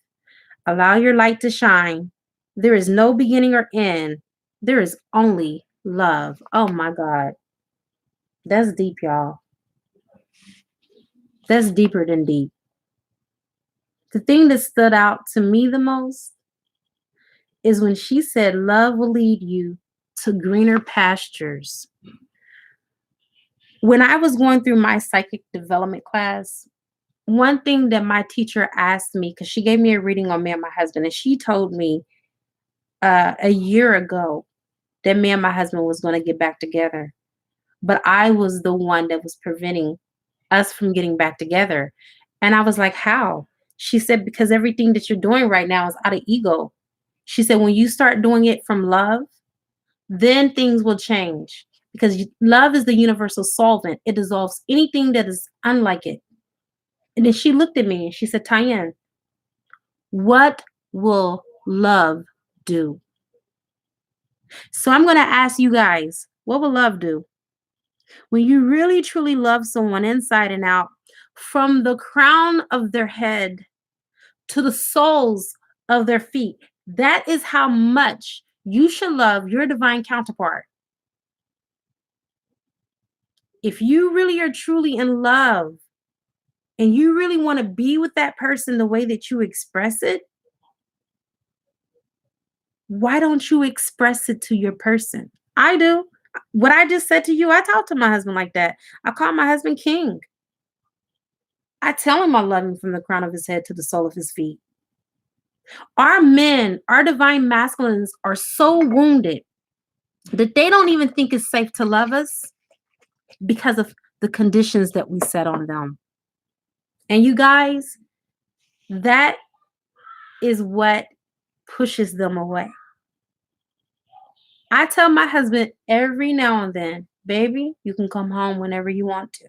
Allow your light to shine. There is no beginning or end. There is only love. Oh my God. That's deep, y'all. That's deeper than deep. The thing that stood out to me the most is when she said, love will lead you to greener pastures. When I was going through my psychic development class, one thing that my teacher asked me, because she gave me a reading on me and my husband, and she told me a year ago that me and my husband was going to get back together. But I was the one that was preventing us from getting back together. And I was like, how? She said, because everything that you're doing right now is out of ego. She said, when you start doing it from love, then things will change. Because love is the universal solvent. It dissolves anything that is unlike it. And then she looked at me and she said, Tyann, what will love do? So I'm going to ask you guys, what will love do? When you really truly love someone inside and out, from the crown of their head to the soles of their feet, that is how much you should love your divine counterpart. If you really are truly in love and you really want to be with that person the way that you express it, why don't you express it to your person? I do. What I just said to you, I talk to my husband like that. I call my husband King. I tell him I love him from the crown of his head to the sole of his feet. Our men, our divine masculines are so wounded that they don't even think it's safe to love us because of the conditions that we set on them. And you guys, that is what pushes them away. I tell my husband every now and then, baby, you can come home whenever you want to.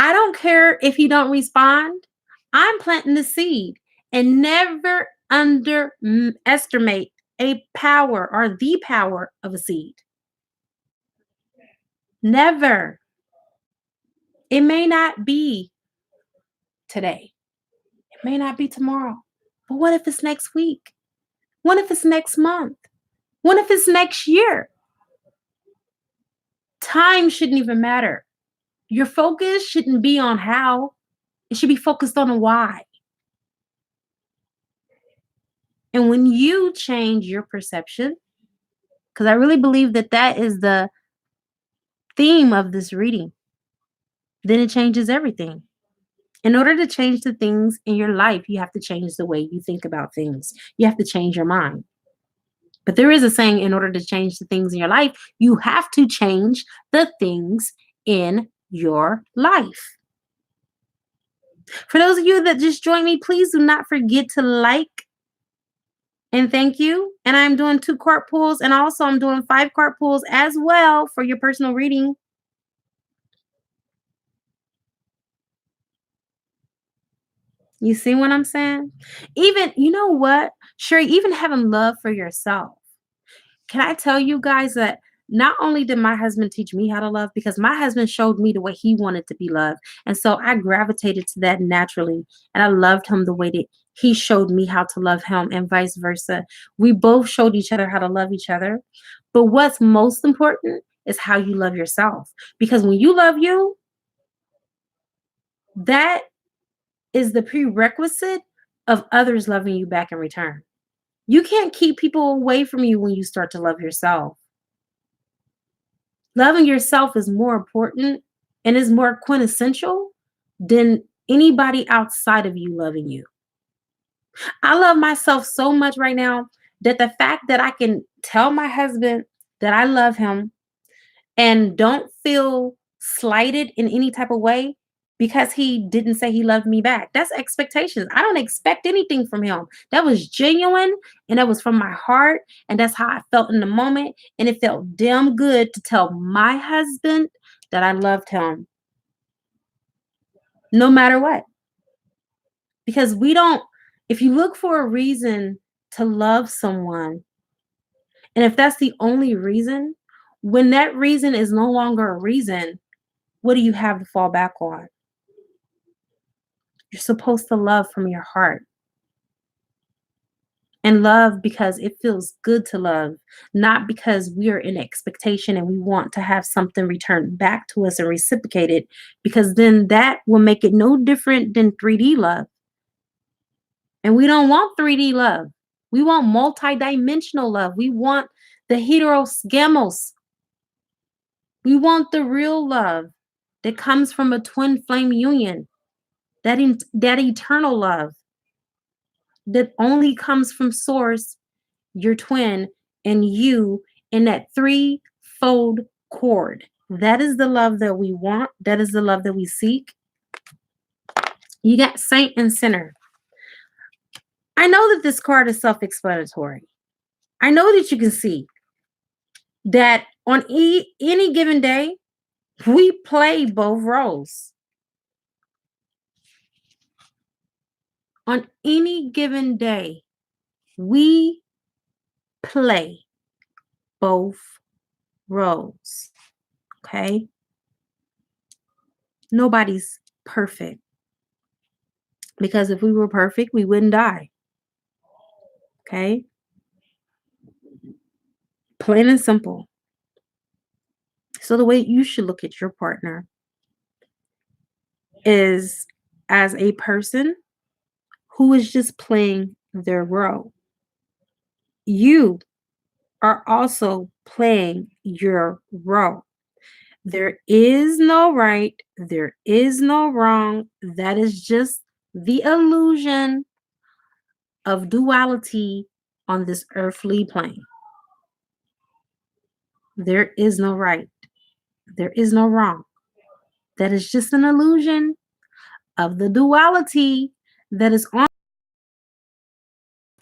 I don't care if he don't respond. I'm planting the seed, and never underestimate a power or the power of a seed. Never. It may not be today. It may not be tomorrow. But what if it's next week? What if it's next month? What if it's next year? Time shouldn't even matter. Your focus shouldn't be on how. It should be focused on a why. And when you change your perception, because I really believe that that is the theme of this reading, then it changes everything. In order to change the things in your life, you have to change the way you think about things. You have to change your mind. But there is a saying, in order to change the things in your life, you have to change the things in your life. For those of you that just joined me, please do not forget to like and thank you. And I'm doing 2 card pulls, and also I'm doing 5 card pulls as well for your personal reading. You see what I'm saying? Even, you know what? Sure, even having love for yourself. Can I tell you guys that not only did my husband teach me how to love, because my husband showed me the way he wanted to be loved. And so I gravitated to that naturally. And I loved him the way that he showed me how to love him, and vice versa. We both showed each other how to love each other. But what's most important is how you love yourself. Because when you love you, that is the prerequisite of others loving you back in return. You can't keep people away from you when you start to love yourself. Loving yourself is more important and is more quintessential than anybody outside of you loving you. I love myself so much right now that the fact that I can tell my husband that I love him and don't feel slighted in any type of way because he didn't say he loved me back. That's expectations. I don't expect anything from him. That was genuine, and that was from my heart, and that's how I felt in the moment, and it felt damn good to tell my husband that I loved him no matter what. Because we don't if you look for a reason to love someone, and if that's the only reason, when that reason is no longer a reason, what do you have to fall back on? You're supposed to love from your heart, and love because it feels good to love, not because we are in expectation and we want to have something returned back to us and reciprocated, because then that will make it no different than 3D love. And we don't want 3D love. We want multidimensional love. We want the heteros gamos. We want the real love that comes from a twin flame union, that eternal love that only comes from source, your twin, and you in that threefold cord. That is the love that we want. That is the love that we seek. You got saint and sinner. I know that this card is self-explanatory. I know that you can see that on any given day, we play both roles. On any given day, we play both roles. Okay? Nobody's perfect. Because if we were perfect, we wouldn't die. Okay? Plain and simple. So the way you should look at your partner is as a person who is just playing their role. You are also playing your role. There is no right, there is no wrong. That is just the illusion of duality on this earthly plane. There is no right, there is no wrong. That is just an illusion of the duality that is on.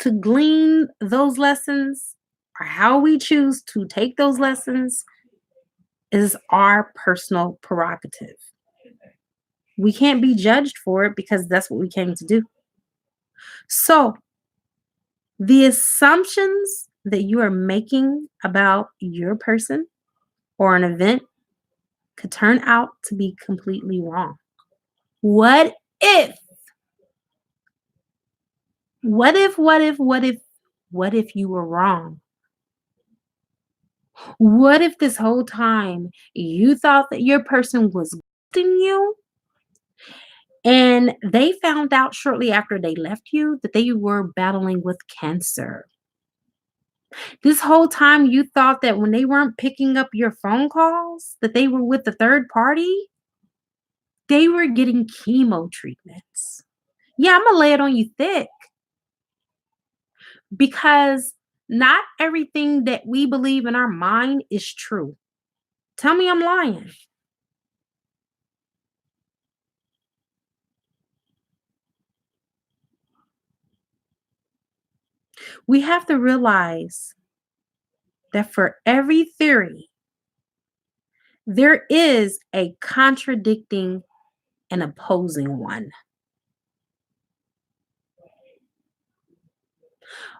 To glean those lessons, or how we choose to take those lessons, is our personal prerogative. We can't be judged for it because that's what we came to do. So, the assumptions that you are making about your person or an event could turn out to be completely wrong. What if? What if you were wrong? What if this whole time you thought that your person was ghosting you, and they found out shortly after they left you that they were battling with cancer? This whole time you thought that when they weren't picking up your phone calls that they were with the third party? They were getting chemo treatments. Yeah, I'm gonna lay it on you thick because not everything that we believe in our mind is true. Tell me I'm lying. We have to realize that for every theory, there is a contradicting and opposing one.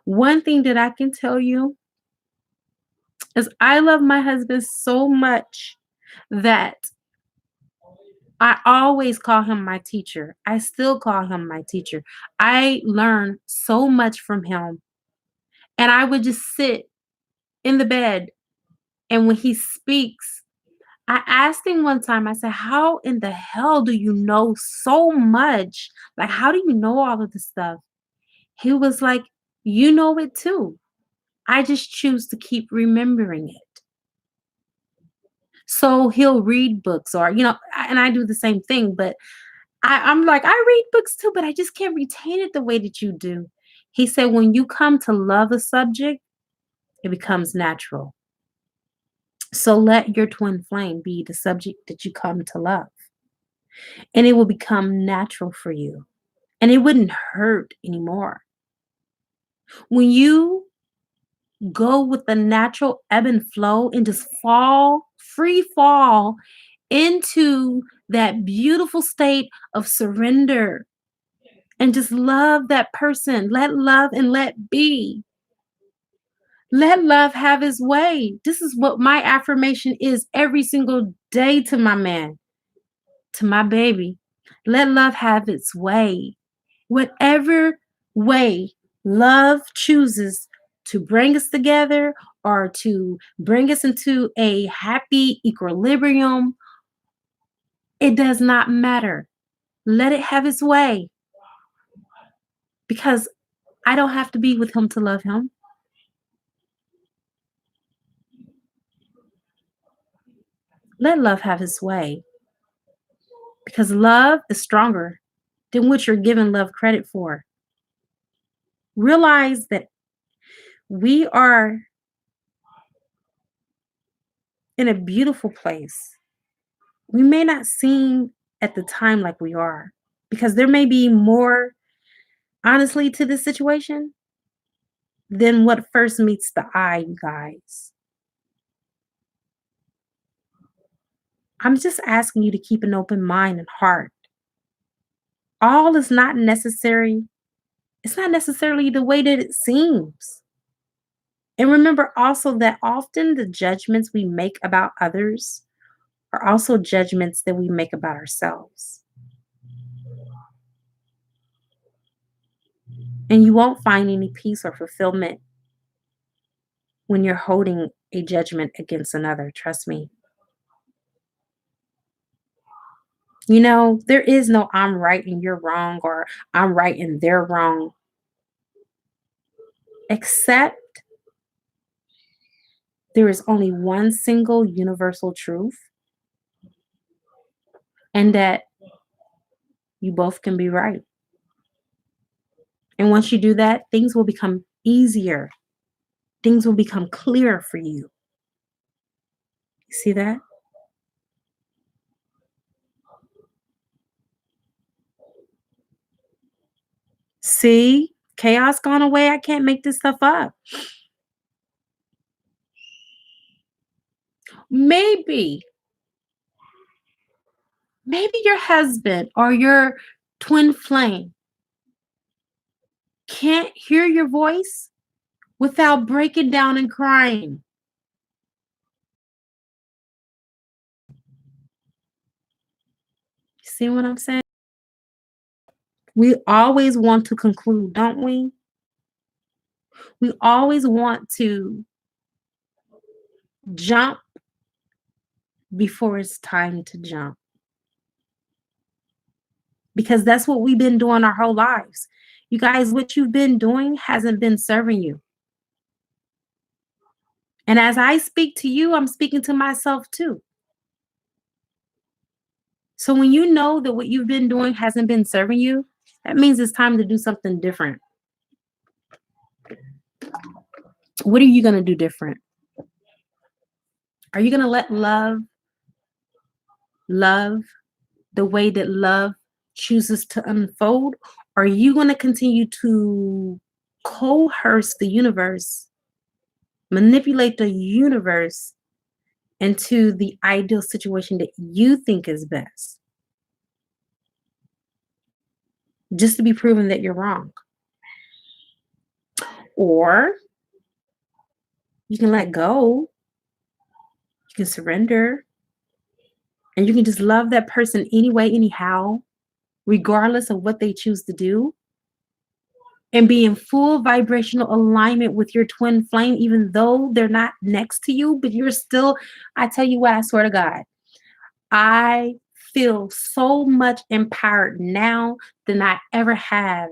One thing that I can tell you is I love my husband so much that I always call him my teacher. I still call him my teacher. I learn so much from him. And I would just sit in the bed, and when he speaks, I asked him one time, I said, "How in the hell do you know so much? Like, how do you know all of this stuff?" He was like, "You know it too. I just choose to keep remembering it." So he'll read books or, and I do the same thing, but I'm like, I read books too, but I just can't retain it the way that you do. He said, when you come to love a subject, it becomes natural. So let your twin flame be the subject that you come to love, and it will become natural for you, and it wouldn't hurt anymore. When you go with the natural ebb and flow and just free fall into that beautiful state of surrender and just love that person. Let love and let be. Let love have his way. This is what my affirmation is every single day to my man, to my baby. Let love have its way. Whatever way love chooses to bring us together or to bring us into a happy equilibrium, it does not matter. Let it have its way because I don't have to be with him to love him. Let love have its way because love is stronger than what you're giving love credit for. Realize that we are in a beautiful place. We may not seem at the time like we are because there may be more, honestly, to this situation than what first meets the eye, you guys. I'm just asking you to keep an open mind and heart. All is not necessary. It's not necessarily the way that it seems. And remember also that often the judgments we make about others are also judgments that we make about ourselves. And you won't find any peace or fulfillment when you're holding a judgment against another. Trust me. There is no I'm right and you're wrong, or I'm right and they're wrong, except there is only one single universal truth, and that you both can be right. And once you do that, things will become easier. Things will become clearer for you. You see that? See? Chaos gone away. I can't make this stuff up. Maybe, maybe your husband or your twin flame can't hear your voice without breaking down and crying. See what I'm saying? We always want to conclude, don't we? We always want to jump before it's time to jump because that's what we've been doing our whole lives. You guys, what you've been doing hasn't been serving you. And as I speak to you, I'm speaking to myself too. So when you know that what you've been doing hasn't been serving you, that means it's time to do something different. What are you going to do different? Are you going to let love the way that love chooses to unfold? Or are you going to continue to coerce the universe, manipulate the universe into the ideal situation that you think is best, just to be proven that you're wrong? Or you can let go, you can surrender, and you can just love that person anyway, anyhow, regardless of what they choose to do, and be in full vibrational alignment with your twin flame, even though they're not next to you, but you're still, I tell you what, I swear to God, I feel so much empowered now than I ever have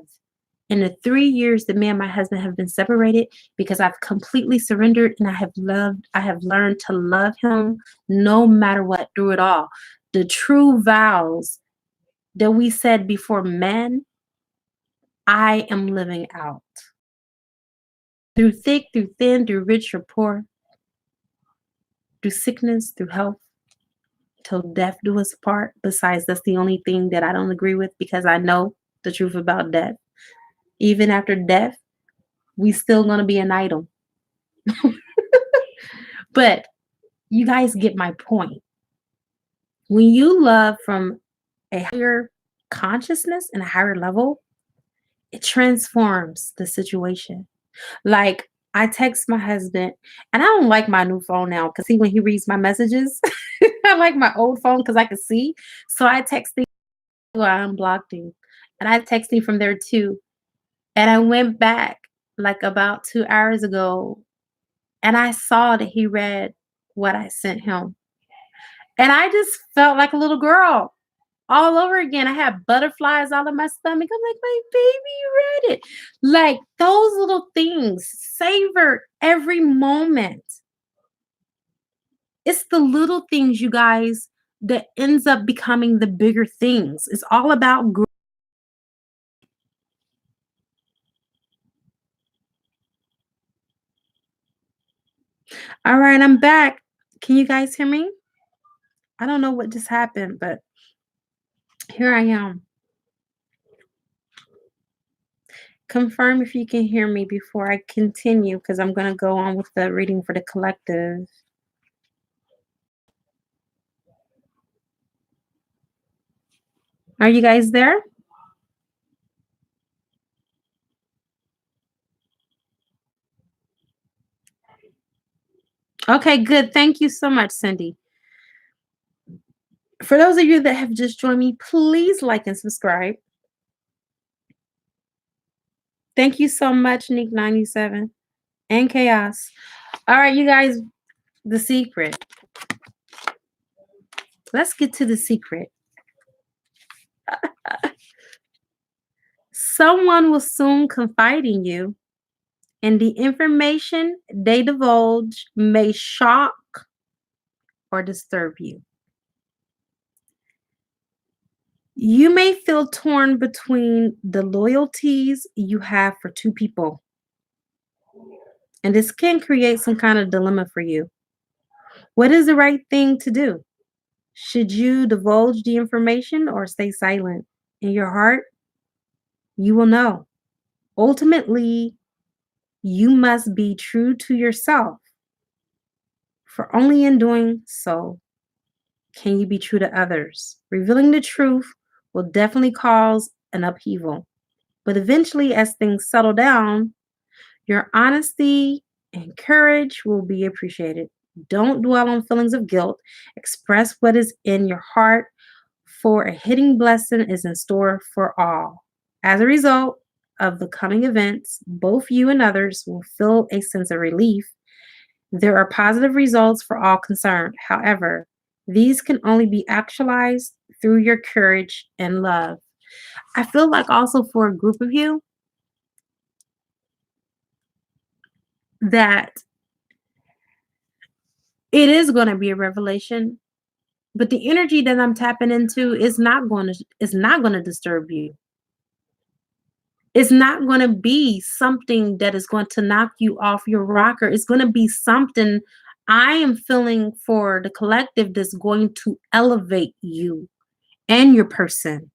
in the 3 years that me and my husband have been separated, because I've completely surrendered and I have learned to love him no matter what through it all. The true vows that we said before men, I am living out. Through thick, through thin, through rich or poor, through sickness, through health, till death do us part. Besides, that's the only thing that I don't agree with, because I know the truth about death. Even after death, we still gonna be an idol. But you guys get my point. When you love from a higher consciousness and a higher level, it transforms the situation. Like, I text my husband, and I don't like my new phone now because see, when he reads my messages, I like my old phone because I can see. So I text him, I unblocked him, and I text him from there too. And I went back like about 2 hours ago, and I saw that he read what I sent him. And I just felt like a little girl all over again. I had butterflies all in my stomach. I'm like, my baby, you read it. Like those little things, savor every moment. It's the little things, you guys, that ends up becoming the bigger things. It's all about growth. All right, I'm back. Can you guys hear me? I don't know what just happened, but here I am. Confirm if you can hear me before I continue, because I'm going to go on with the reading for the collective. Are you guys there? Okay, good. Thank you so much, Cindy. For those of you that have just joined me, please like and subscribe. Thank you so much, Nick97 and Chaos. All right, you guys, the secret. Let's get to the secret. Someone will soon confide in you, and the information they divulge may shock or disturb you. You may feel torn between the loyalties you have for two people, and this can create some kind of dilemma for you. What is the right thing to do? Should you divulge the information or stay silent? In your heart, you will know. Ultimately, you must be true to yourself, for only in doing so can you be true to others. Revealing the truth will definitely cause an upheaval, but eventually, as things settle down, your honesty and courage will be appreciated. Don't dwell on feelings of guilt. Express what is in your heart, for a hidden blessing is in store for all. As a result of the coming events, both you and others will feel a sense of relief. There are positive results for all concerned. However, these can only be actualized through your courage and love. I feel like also for a group of you that it is going to be a revelation, But the energy that I'm tapping into is not going to disturb you. It's not going to be something that is going to knock you off your rocker. It's going to be something I am feeling for the collective that's going to elevate you and your person.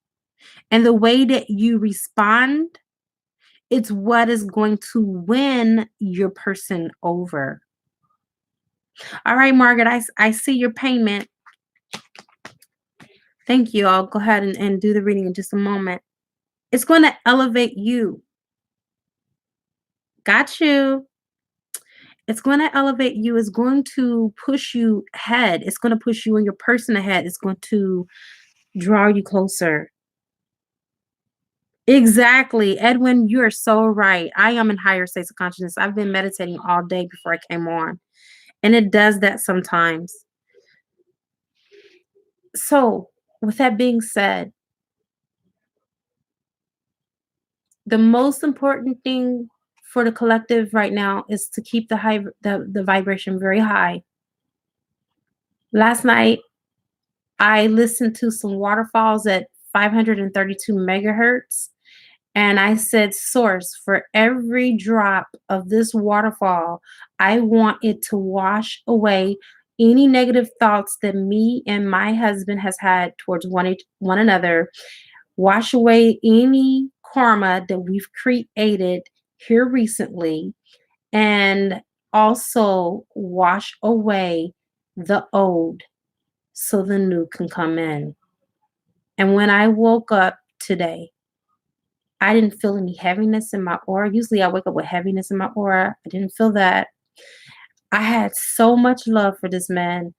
And the way that you respond, it's what is going to win your person over. All right, Margaret, I see your payment. Thank you. I'll go ahead and do the reading in just a moment. It's going to elevate you. Got you. It's going to elevate you. It's going to push you ahead. It's going to push you and your person ahead. It's going to draw you closer. Exactly. Edwin, you're so right. I am in higher states of consciousness. I've been meditating all day before I came on, and it does that sometimes. So, with that being said, the most important thing for the collective right now is to keep the vibration very high. Last night, I listened to some waterfalls at 532 megahertz. And I said, Source, for every drop of this waterfall, I want it to wash away any negative thoughts that me and my husband has had towards one another. Wash away any karma that we've created here recently. And also wash away the old so the new can come in. And when I woke up today, I didn't feel any heaviness in my aura. Usually I wake up with heaviness in my aura. I didn't feel that. I had so much love for this man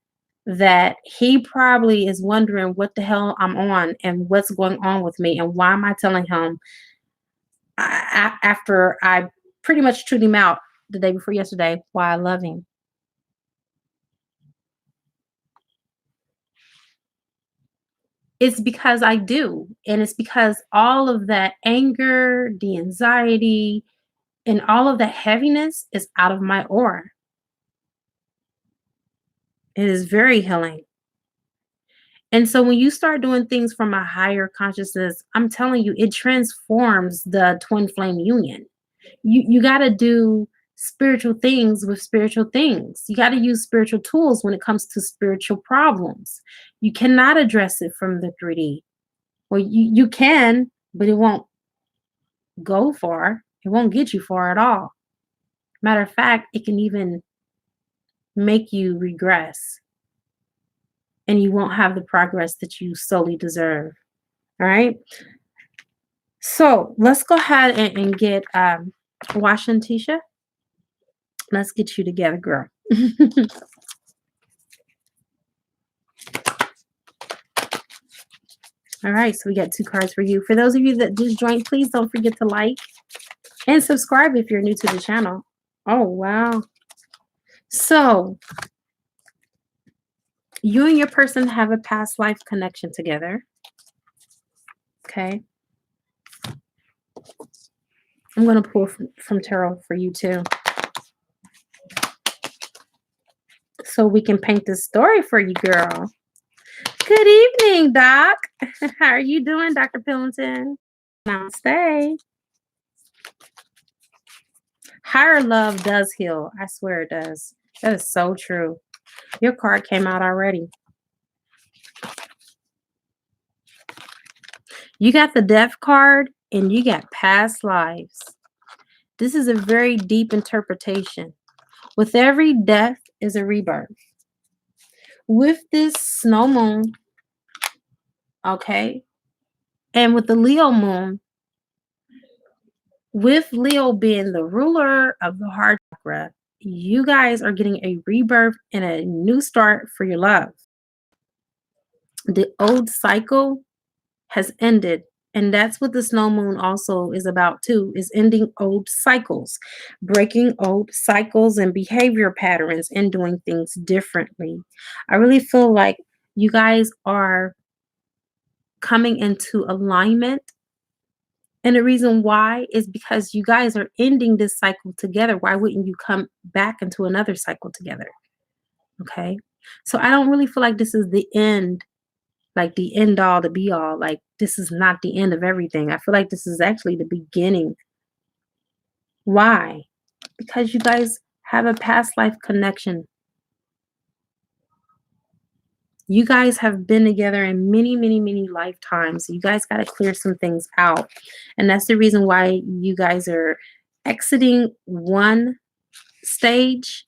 that he probably is wondering what the hell I'm on and what's going on with me and why am I telling him after I pretty much chewed him out the day before yesterday why I love him. It's because I do. And it's because all of that anger, the anxiety, and all of that heaviness is out of my aura. It is very healing. And so when you start doing things from a higher consciousness, I'm telling you, it transforms the twin flame union. You got to do spiritual things with spiritual things. You got to use spiritual tools when it comes to spiritual problems. You cannot address it from the 3D. Well, you can, but it won't go far. It won't get you far at all. Matter of fact, it can even make you regress. And you won't have the progress that you solely deserve. All right. So let's go ahead and get Washington Tisha. Let's get you together, girl. All right. So we got 2 cards for you. For those of you that just joined, please don't forget to like and subscribe if you're new to the channel. Oh, wow. So you and your person have a past life connection together. Okay. I'm going to pull from tarot for you too. So we can paint this story for you, girl. Good evening, Doc. How are you doing, Dr. Pillington? Namaste. Higher love does heal. I swear it does. That is so true. Your card came out already. You got the Death card and you got past lives. This is a very deep interpretation. With every death is a rebirth. With this snow moon, okay, and with the Leo moon, with Leo being the ruler of the heart chakra, you guys are getting a rebirth and a new start for your love. The old cycle has ended. And that's what the snow moon also is about too, is ending old cycles, breaking old cycles and behavior patterns and doing things differently. I really feel like you guys are coming into alignment. And the reason why is because you guys are ending this cycle together. Why wouldn't you come back into another cycle together? Okay. So I don't really feel like this is the end, like the end all, the be all. Like this is not the end of everything. I feel like this is actually the beginning. Why? Because you guys have a past life connection. You guys have been together in many, many, many lifetimes. You guys got to clear some things out. And that's the reason why you guys are exiting one stage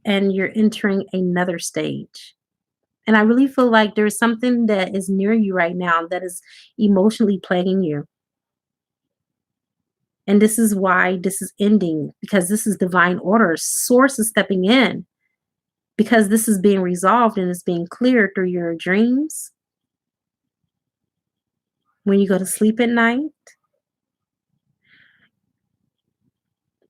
and you're entering another stage. And I really feel like there's something that is near you right now that is emotionally plaguing you. And this is why this is ending, because this is divine order. Source is stepping in because this is being resolved and it's being cleared through your dreams. When you go to sleep at night,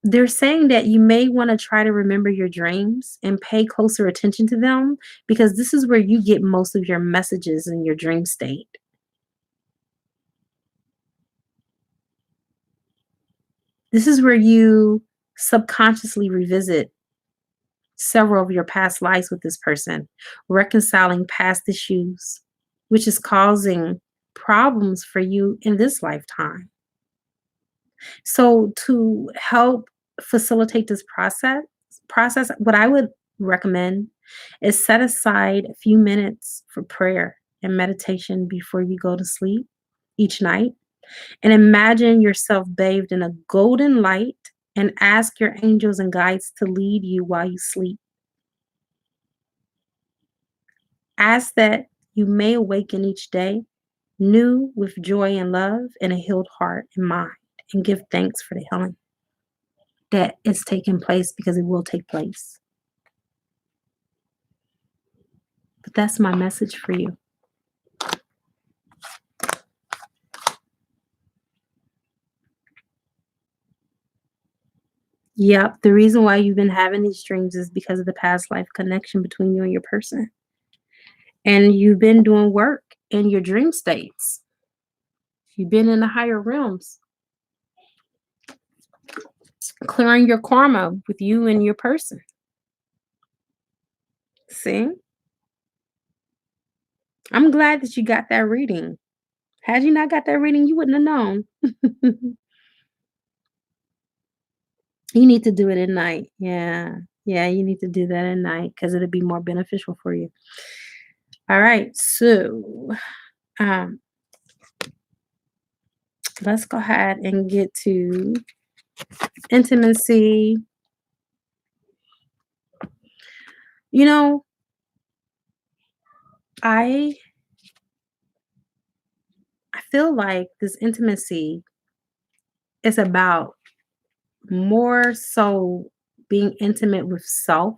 they're saying that you may want to try to remember your dreams and pay closer attention to them because this is where you get most of your messages in your dream state. This is where you subconsciously revisit several of your past lives with this person, reconciling past issues, which is causing problems for you in this lifetime. So to help facilitate this process, what I would recommend is set aside a few minutes for prayer and meditation before you go to sleep each night. And imagine yourself bathed in a golden light and ask your angels and guides to lead you while you sleep. Ask that you may awaken each day new with joy and love and a healed heart and mind, and give thanks for the healing that is taking place because it will take place. But that's my message for you. Yep, the reason why you've been having these dreams is because of the past life connection between you and your person. And you've been doing work in your dream states. You've been in the higher realms, clearing your karma with you and your person. See? I'm glad that you got that reading. Had you not got that reading, you wouldn't have known. You need to do it at night. Yeah. Yeah, you need to do that at night because it'll be more beneficial for you. All right. So um, let's go ahead and get to intimacy. You know, I I feel like this intimacy is about more so being intimate with self.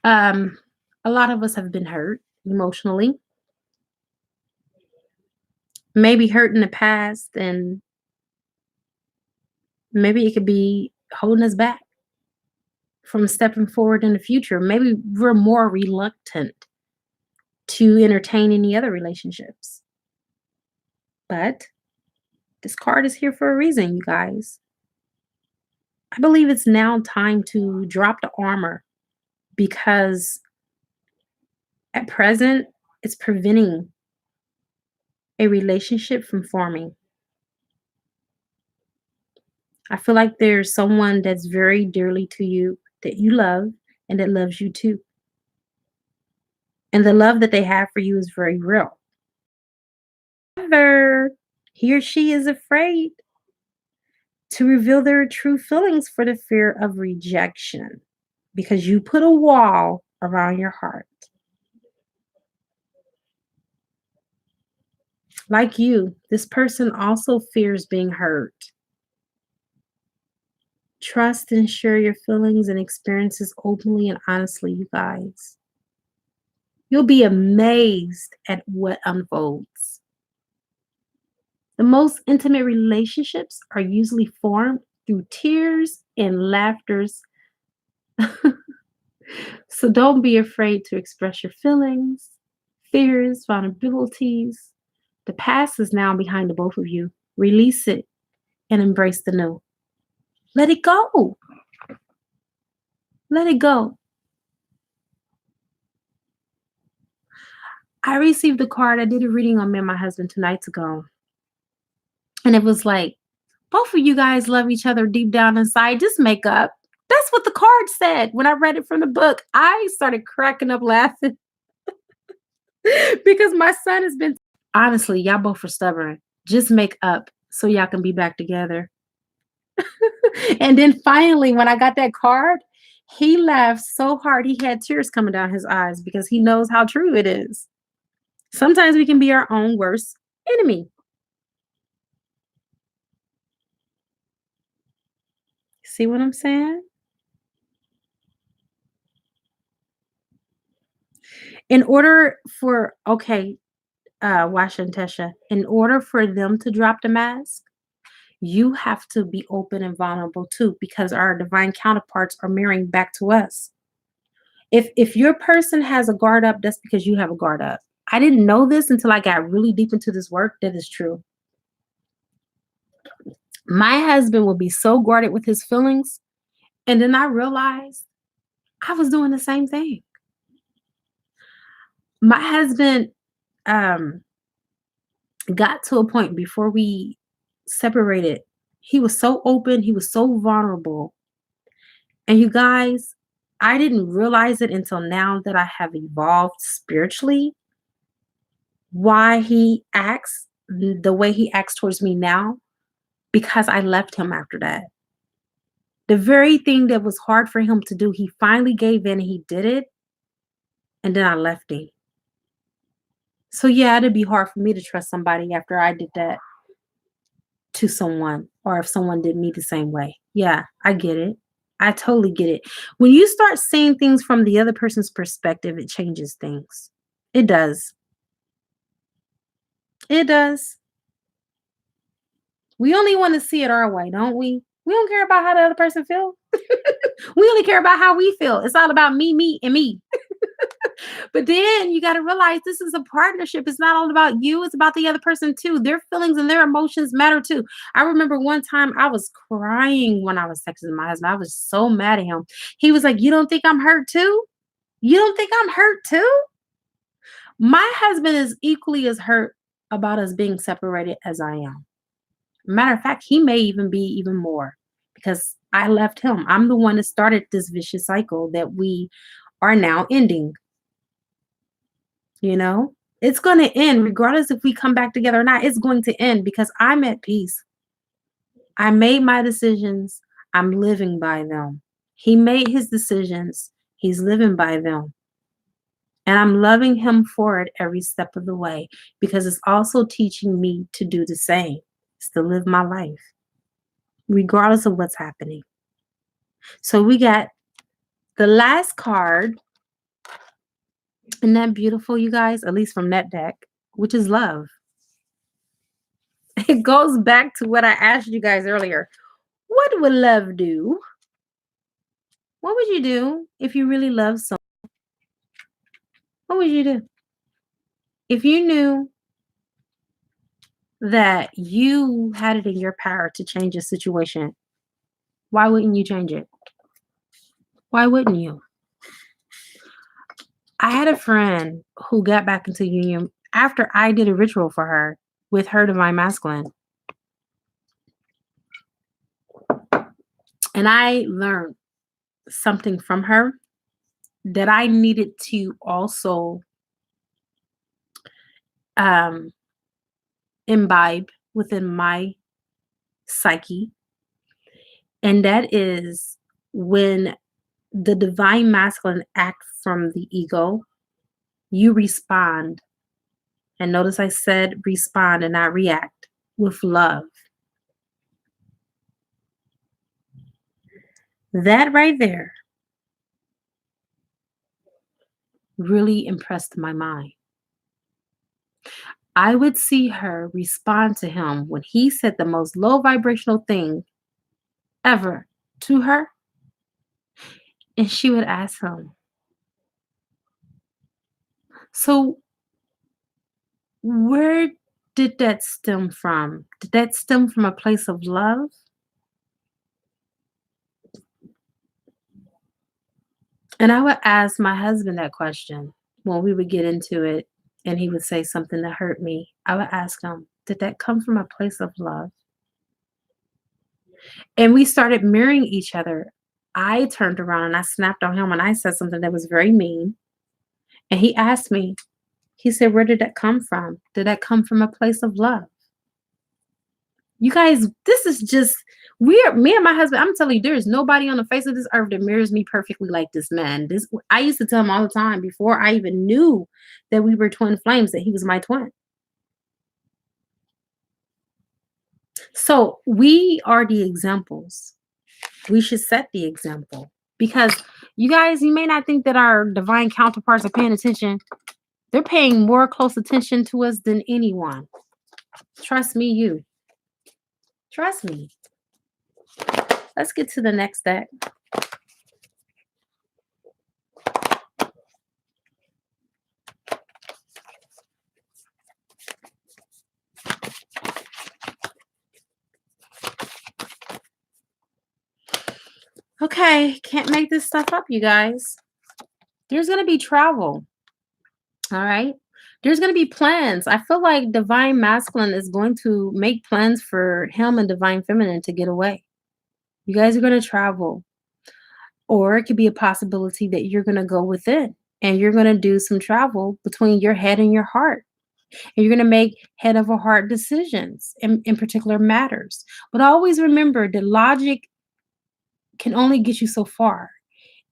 Um, a lot of us have been hurt emotionally, maybe hurt in the past, and maybe it could be holding us back from stepping forward in the future. Maybe we're more reluctant to entertain any other relationships. But this card is here for a reason, you guys. I believe it's now time to drop the armor because at present, it's preventing a relationship from forming. I feel like there's someone that's very dearly to you that you love and that loves you too. And the love that they have for you is very real. However, he or she is afraid to reveal their true feelings for the fear of rejection because you put a wall around your heart. Like you, this person also fears being hurt. Trust and share your feelings and experiences openly and honestly, you guys. You'll be amazed at what unfolds. The most intimate relationships are usually formed through tears and laughters. So don't be afraid to express your feelings, fears, vulnerabilities. The past is now behind the both of you. Release it and embrace the new. Let it go. Let it go. I received a card. I did a reading on me and my husband 2 nights ago. And it was like, both of you guys love each other deep down inside. Just make up. That's what the card said. When I read it from the book, I started cracking up laughing because my son has been, honestly, y'all both are stubborn. Just make up so y'all can be back together. And then finally, when I got that card, he laughed so hard he had tears coming down his eyes because he knows how true it is. Sometimes we can be our own worst enemy. See what I'm saying? In order for, okay, Washa and Tesha, in order for them to drop the mask, you have to be open and vulnerable too, because our divine counterparts are mirroring back to us. If your person has a guard up, that's because you have a guard up. I didn't know this until I got really deep into this work. That is true. My husband will be so guarded with his feelings, and then I realized I was doing the same thing. My husband um got to a point before we separated. He was so open, he was so vulnerable. And you guys, I didn't realize it until now that I have evolved spiritually, why he acts the way he acts towards me now, because I left him after that. The very thing that was hard for him to do, he finally gave in and he did it. And then I left him. So yeah, it'd be hard for me to trust somebody after I did that to someone, or if someone did me the same way. Yeah, I get it. I totally get it. When you start seeing things from the other person's perspective, it changes things. It does. It does. We only want to see it our way, don't we? We don't care about how the other person feels. We only care about how we feel. It's all about me, me, and me. But then you got to realize this is a partnership. It's not all about you, it's about the other person too. Their feelings and their emotions matter too. I remember one time I was crying when I was texting my husband. I was so mad at him. He was like, "You don't think I'm hurt too? You don't think I'm hurt too?" My husband is equally as hurt about us being separated as I am. Matter of fact, he may even be even more because I left him. I'm the one that started this vicious cycle that we are now ending. You know, it's going to end regardless if we come back together or not. It's going to end because I'm at peace. I made my decisions. I'm living by them. He made his decisions. He's living by them. And I'm loving him for it every step of the way because it's also teaching me to do the same. It's to live my life, regardless of what's happening. So we got the last card. Isn't that beautiful, you guys? At least from that deck, which is love. It goes back to what I asked you guys earlier. What would love do? What would you do if you really love someone? What would you do? If you knew that you had it in your power to change a situation, why wouldn't you change it? Why wouldn't you? I had a friend who got back into union after I did a ritual for her with her divine masculine. And I learned something from her that I needed to also um, imbibe within my psyche. And that is when the divine masculine act from the ego, you respond. And notice I said respond and not react with love. That right there really impressed my mind. I would see her respond to him when he said the most low vibrational thing ever to her. And she would ask him, "So, where did that stem from? Did that stem from a place of love?" And I would ask my husband that question when we would get into it and he would say something that hurt me. I would ask him, did that come from a place of love? And we started mirroring each other. I turned around and I snapped on him and I said something that was very mean. And he asked me, he said, where did that come from? Did that come from a place of love? You guys, this is just weird. Me and my husband, I'm telling you, there is nobody on the face of this earth that mirrors me perfectly like this man. This I used to tell him all the time before I even knew that we were twin flames, that he was my twin. So we are the examples. We should set the example because you guys, you may not think that our divine counterparts are paying attention. They're paying more close attention to us than anyone. Trust me, you. Trust me. Let's get to the next deck. Okay, can't make this stuff up, you guys. There's going to be travel. All right. There's going to be plans. I feel like divine masculine is going to make plans for him and divine feminine to get away. You guys are going to travel. Or it could be a possibility that you're going to go within and you're going to do some travel between your head and your heart. And you're going to make head over heart decisions in particular matters. But always remember the logic can only get you so far.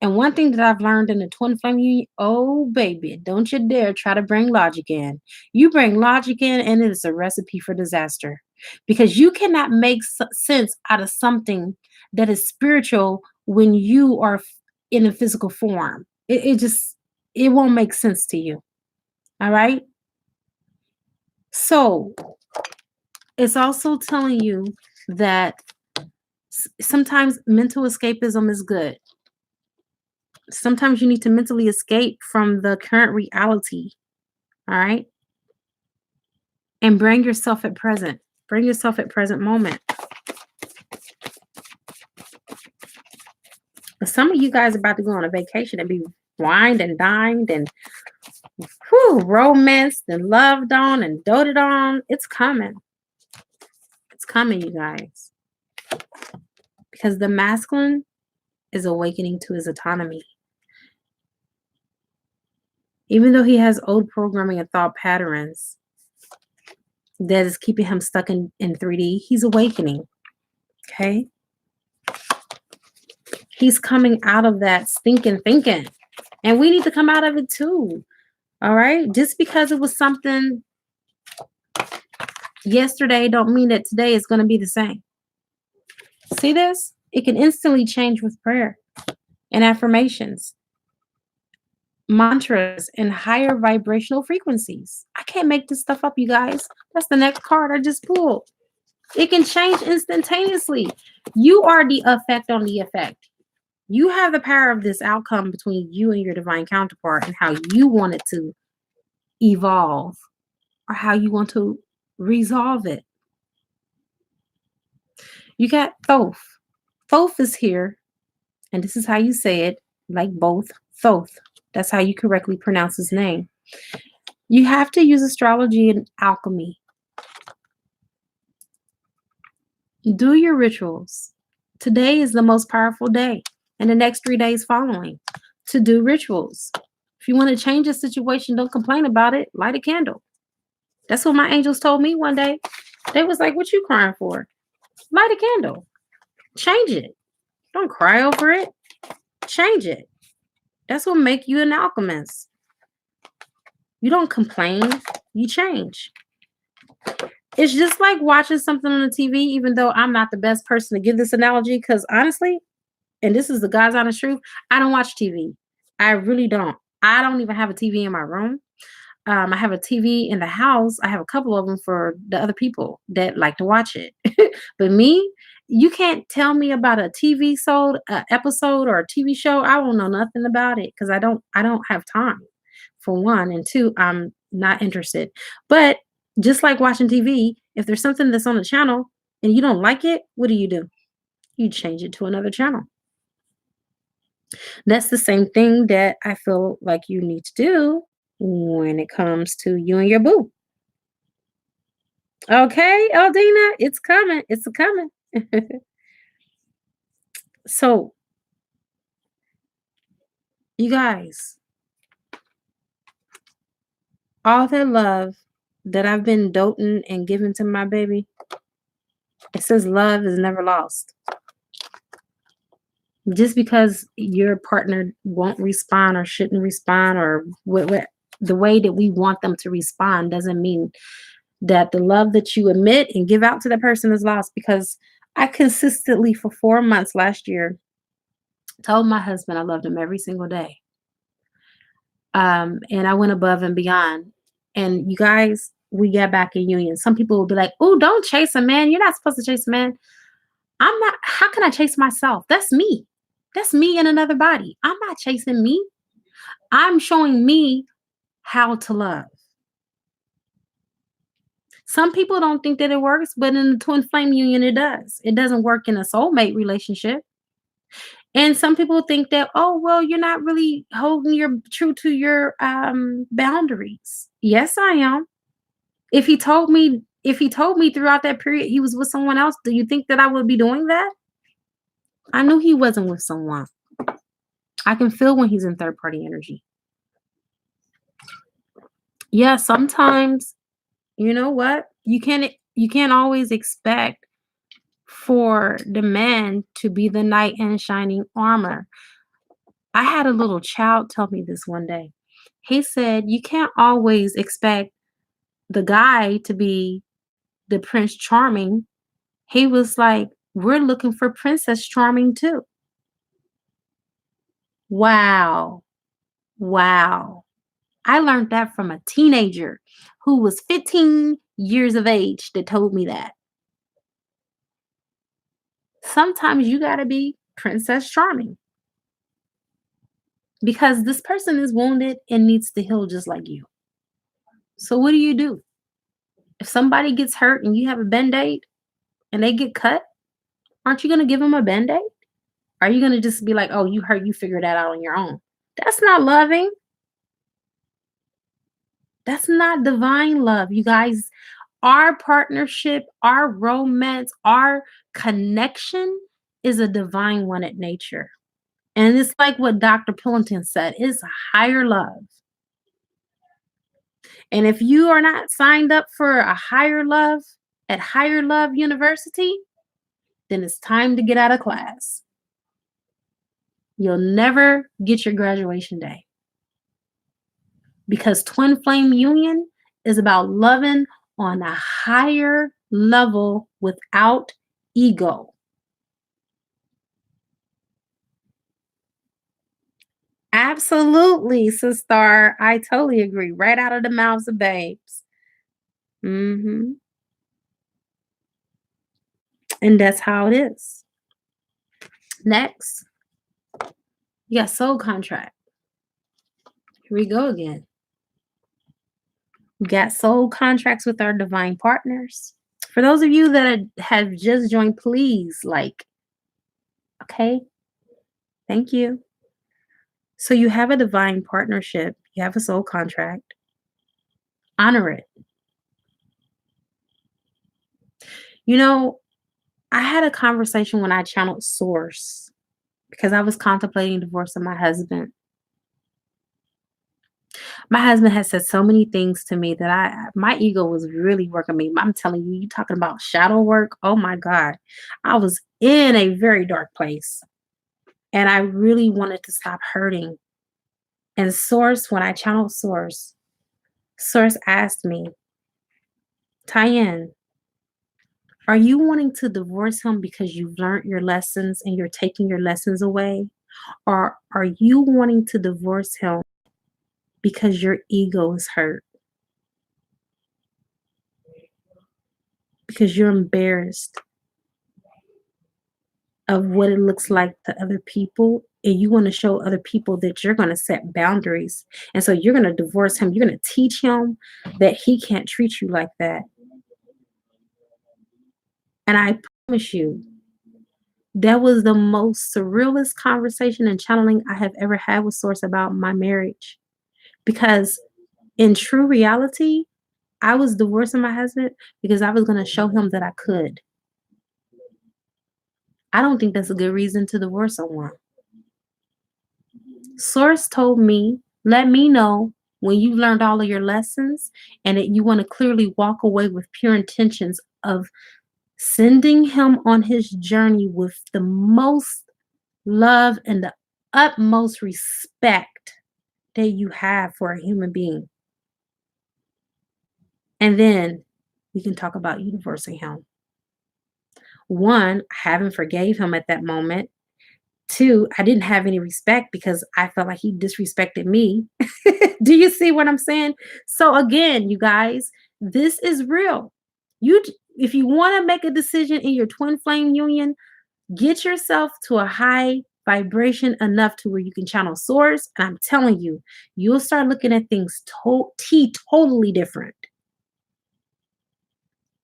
And one thing that I've learned in the twin flame union, oh baby, don't you dare try to bring logic in. You bring logic in, and it is a recipe for disaster because you cannot make sense out of something that is spiritual when you are in a physical form. It won't make sense to you. All right. So it's also telling you that sometimes mental escapism is good. Sometimes you need to mentally escape from the current reality. All right. And bring yourself at present. Bring yourself at present moment. But some of you guys are about to go on a vacation and be wined and dined and romanced and loved on and doted on. It's coming. It's coming, you guys. Because the masculine is awakening to his autonomy. Even though he has old programming and thought patterns that is keeping him stuck in 3D, he's awakening. Okay? He's coming out of that stinking thinking. And we need to come out of it too. All right? Just because it was something yesterday don't mean that today is going to be the same. See this? It can instantly change with prayer and affirmations, mantras, and higher vibrational frequencies. I can't make this stuff up, you guys. That's the next card I just pulled. It can change instantaneously. You are the effect on the effect. You have the power of this outcome between you and your divine counterpart and how you want it to evolve or how you want to resolve it. You got Thoth. Thoth is here, and this is how you say it, like both. Thoth. That's how you correctly pronounce his name. You have to use astrology and alchemy. Do your rituals. Today is the most powerful day, and the next 3 days following to do rituals. If you want to change a situation, don't complain about it. Light a candle. That's what my angels told me one day. They was like, what you crying for? Light a candle. Change it. Don't cry over it. Change it. That's what make you an alchemist. You don't complain. You change. It's just like watching something on the TV, even though I'm not the best person to give this analogy, because honestly, and this is the God's honest truth, I don't watch TV. I really don't. I don't even have a TV in my room. I have a TV in the house. I have a couple of them for the other people that like to watch it. But me, you can't tell me about a TV episode or a TV show. I won't know nothing about it because I don't have time, for one, and two, I'm not interested. But just like watching TV, if there's something that's on the channel and you don't like it, what do? You change it to another channel. That's the same thing that I feel like you need to do when it comes to you and your boo. Okay, Aldina, it's coming. It's a coming. So, you guys, all that love that I've been doting and giving to my baby, it says love is never lost. Just because your partner won't respond or shouldn't respond or the way that we want them to respond doesn't mean that the love that you emit and give out to that person is lost. Because I consistently for 4 months last year told my husband I loved him every single day. And I went above and beyond. And you guys, we got back in union. Some people will be like, "Oh, don't chase a man. You're not supposed to chase a man." I'm not. How can I chase myself? That's me. That's me in another body. I'm not chasing me. I'm showing me how to love. Some people don't think that it works, but in the twin flame union, it does. It doesn't work in a soulmate relationship. And some people think that, oh, well, you're not really holding your true to your boundaries. Yes, I am. If he told me throughout that period he was with someone else, do you think that I would be doing that? I knew he wasn't with someone. I can feel when he's in third party energy. Yeah, sometimes, you know what? You can't always expect for the man to be the knight in shining armor. I had a little child tell me this one day. He said, "You can't always expect the guy to be the Prince Charming." He was like, "We're looking for Princess Charming too." Wow. Wow. I learned that from a teenager who was 15 years of age that told me that. Sometimes you got to be Princess Charming because this person is wounded and needs to heal just like you. So, what do you do? If somebody gets hurt and you have a band aid and they get cut, aren't you going to give them a band aid? Are you going to just be like, "Oh, you hurt, you figure that out on your own"? That's not loving. That's not divine love, you guys. Our partnership, our romance, our connection is a divine one at nature. And it's like what Dr. Pillington said, it's a higher love. And if you are not signed up for a higher love at Higher Love University, then it's time to get out of class. You'll never get your graduation day. Because twin flame union is about loving on a higher level without ego. Absolutely, sister. I totally agree. Right out of the mouths of babes. Hmm. And that's how it is. Next, you got soul contract. Here we go again. We got soul contracts with our divine partners. For those of you that have just joined, please okay, thank you. So you have a divine partnership, you have a soul contract. Honor it. You know, I had a conversation when I channeled Source because I was contemplating divorcing my husband. My husband has said so many things to me that my ego was really working me. I'm telling you, you talking about shadow work. Oh my God. I was in a very dark place and I really wanted to stop hurting. And Source, when I channeled Source, Source asked me, "Tyann, are you wanting to divorce him because you've learned your lessons and you're taking your lessons away? Or are you wanting to divorce him because your ego is hurt? Because you're embarrassed of what it looks like to other people, and you want to show other people that you're going to set boundaries. And so you're going to divorce him. You're going to teach him that he can't treat you like that." And I promise you, That was the most surrealist conversation and channeling I have ever had with Source about my marriage. Because in true reality, I was divorcing my husband because I was going to show him that I could. I don't think that's a good reason to divorce someone. Source told me, let me know when you've learned all of your lessons and that you want to clearly walk away with pure intentions of sending him on his journey with the most love and the utmost respect that you have for a human being. And then we can talk about you divorcing him. One, I haven't forgave him at that moment. Two, I didn't have any respect because I felt like he disrespected me. Do you see what I'm saying? So again, you guys, this is real. If you want to make a decision in your twin flame union, get yourself to a high vibration enough to where you can channel source. And I'm telling you, you'll start looking at things totally different.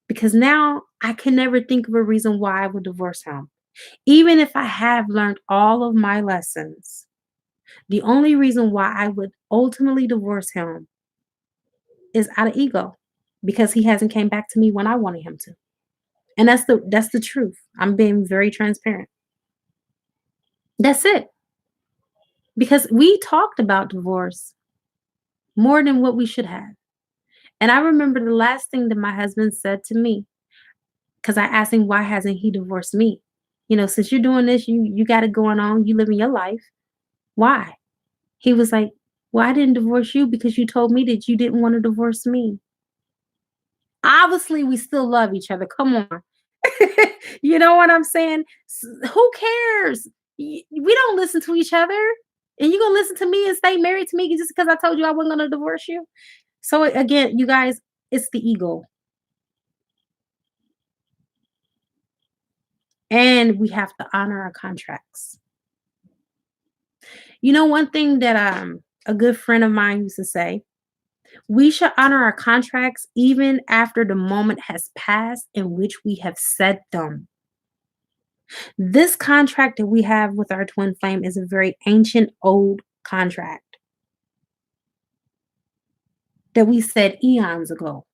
Because now I can never think of a reason why I would divorce him. Even if I have learned all of my lessons, the only reason why I would ultimately divorce him is out of ego because he hasn't came back to me when I wanted him to. And that's the truth. I'm being very transparent. That's it. Because we talked about divorce more than what we should have. And I remember the last thing that my husband said to me, because I asked him, why hasn't he divorced me? Since you're doing this, you got it going on, you living your life. Why? He was like, well, I didn't divorce you because you told me that you didn't want to divorce me. Obviously, we still love each other. Come on. You know what I'm saying? Who cares? We don't listen to each other. And you're going to listen to me and stay married to me just because I told you I wasn't going to divorce you? So again, you guys, it's the ego. And we have to honor our contracts. One thing that a good friend of mine used to say, we should honor our contracts even after the moment has passed in which we have said them. This contract that we have with our twin flame is a very ancient, old contract that we said eons ago.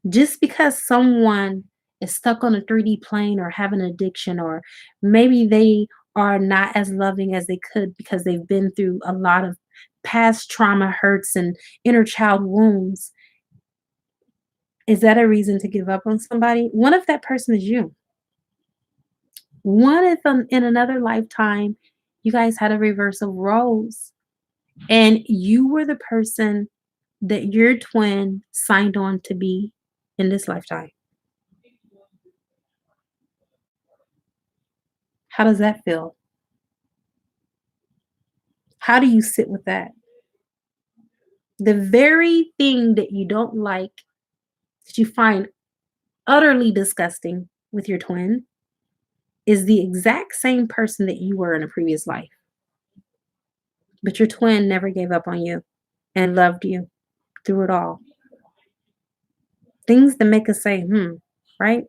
Just because someone is stuck on a 3D plane or have an addiction, or maybe they are not as loving as they could because they've been through a lot of past trauma, hurts, and inner child wounds, is that a reason to give up on somebody? What if that person is you? What if in another lifetime you guys had a reverse of roles and you were the person that your twin signed on to be in this lifetime? How does that feel? How do you sit with that? The very thing that you don't like, that you find utterly disgusting with your twin, is the exact same person that you were in a previous life. But your twin never gave up on you and loved you through it all. Things that make us say, right?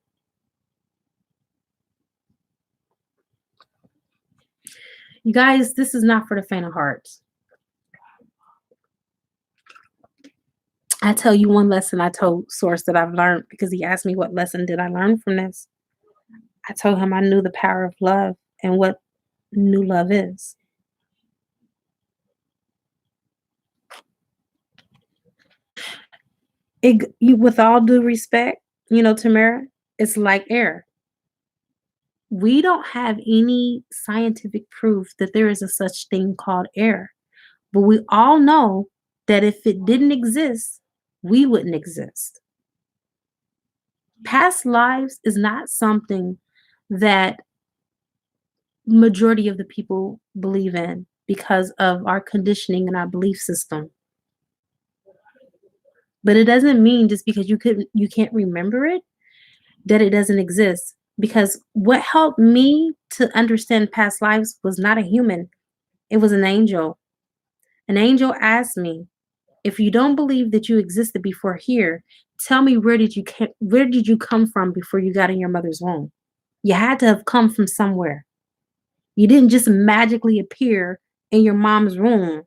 You guys, this is not for the faint of heart. I tell you one lesson I told Source that I've learned, because he asked me what lesson did I learn from this. I told him I knew the power of love and what new love is. With all due respect, Tamara, it's like air. We don't have any scientific proof that there is a such thing called air. But we all know that if it didn't exist, we wouldn't exist. Past lives is not something that majority of the people believe in because of our conditioning and our belief system. But it doesn't mean just because you can't remember it that it doesn't exist. Because what helped me to understand past lives was not a human. It was an angel. An angel asked me, if you don't believe that you existed before here, tell me where did you come from before you got in your mother's womb? You had to have come from somewhere. You didn't just magically appear in your mom's room.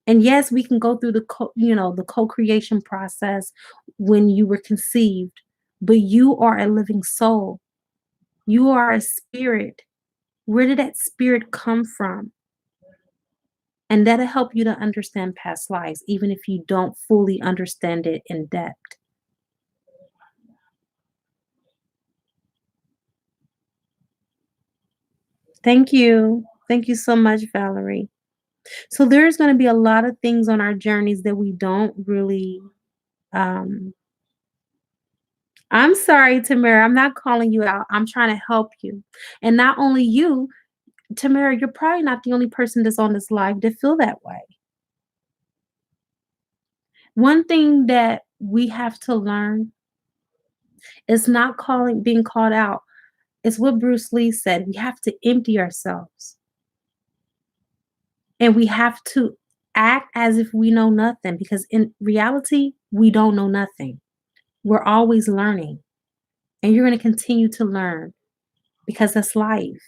And yes, we can go through the co-creation process when you were conceived, but you are a living soul. You are a spirit. Where did that spirit come from? And that'll help you to understand past lives, even if you don't fully understand it in depth. Thank you. Thank you so much, Valerie. So there's going to be a lot of things on our journeys that we don't really um I'm sorry, Tamara. I'm not calling you out. I'm trying to help you. And not only you, Tamara, you're probably not the only person that's on this live that feel that way. One thing that we have to learn is not calling being called out. It's what Bruce Lee said. We have to empty ourselves and we have to act as if we know nothing because in reality, we don't know nothing. We're always learning and you're going to continue to learn because that's life.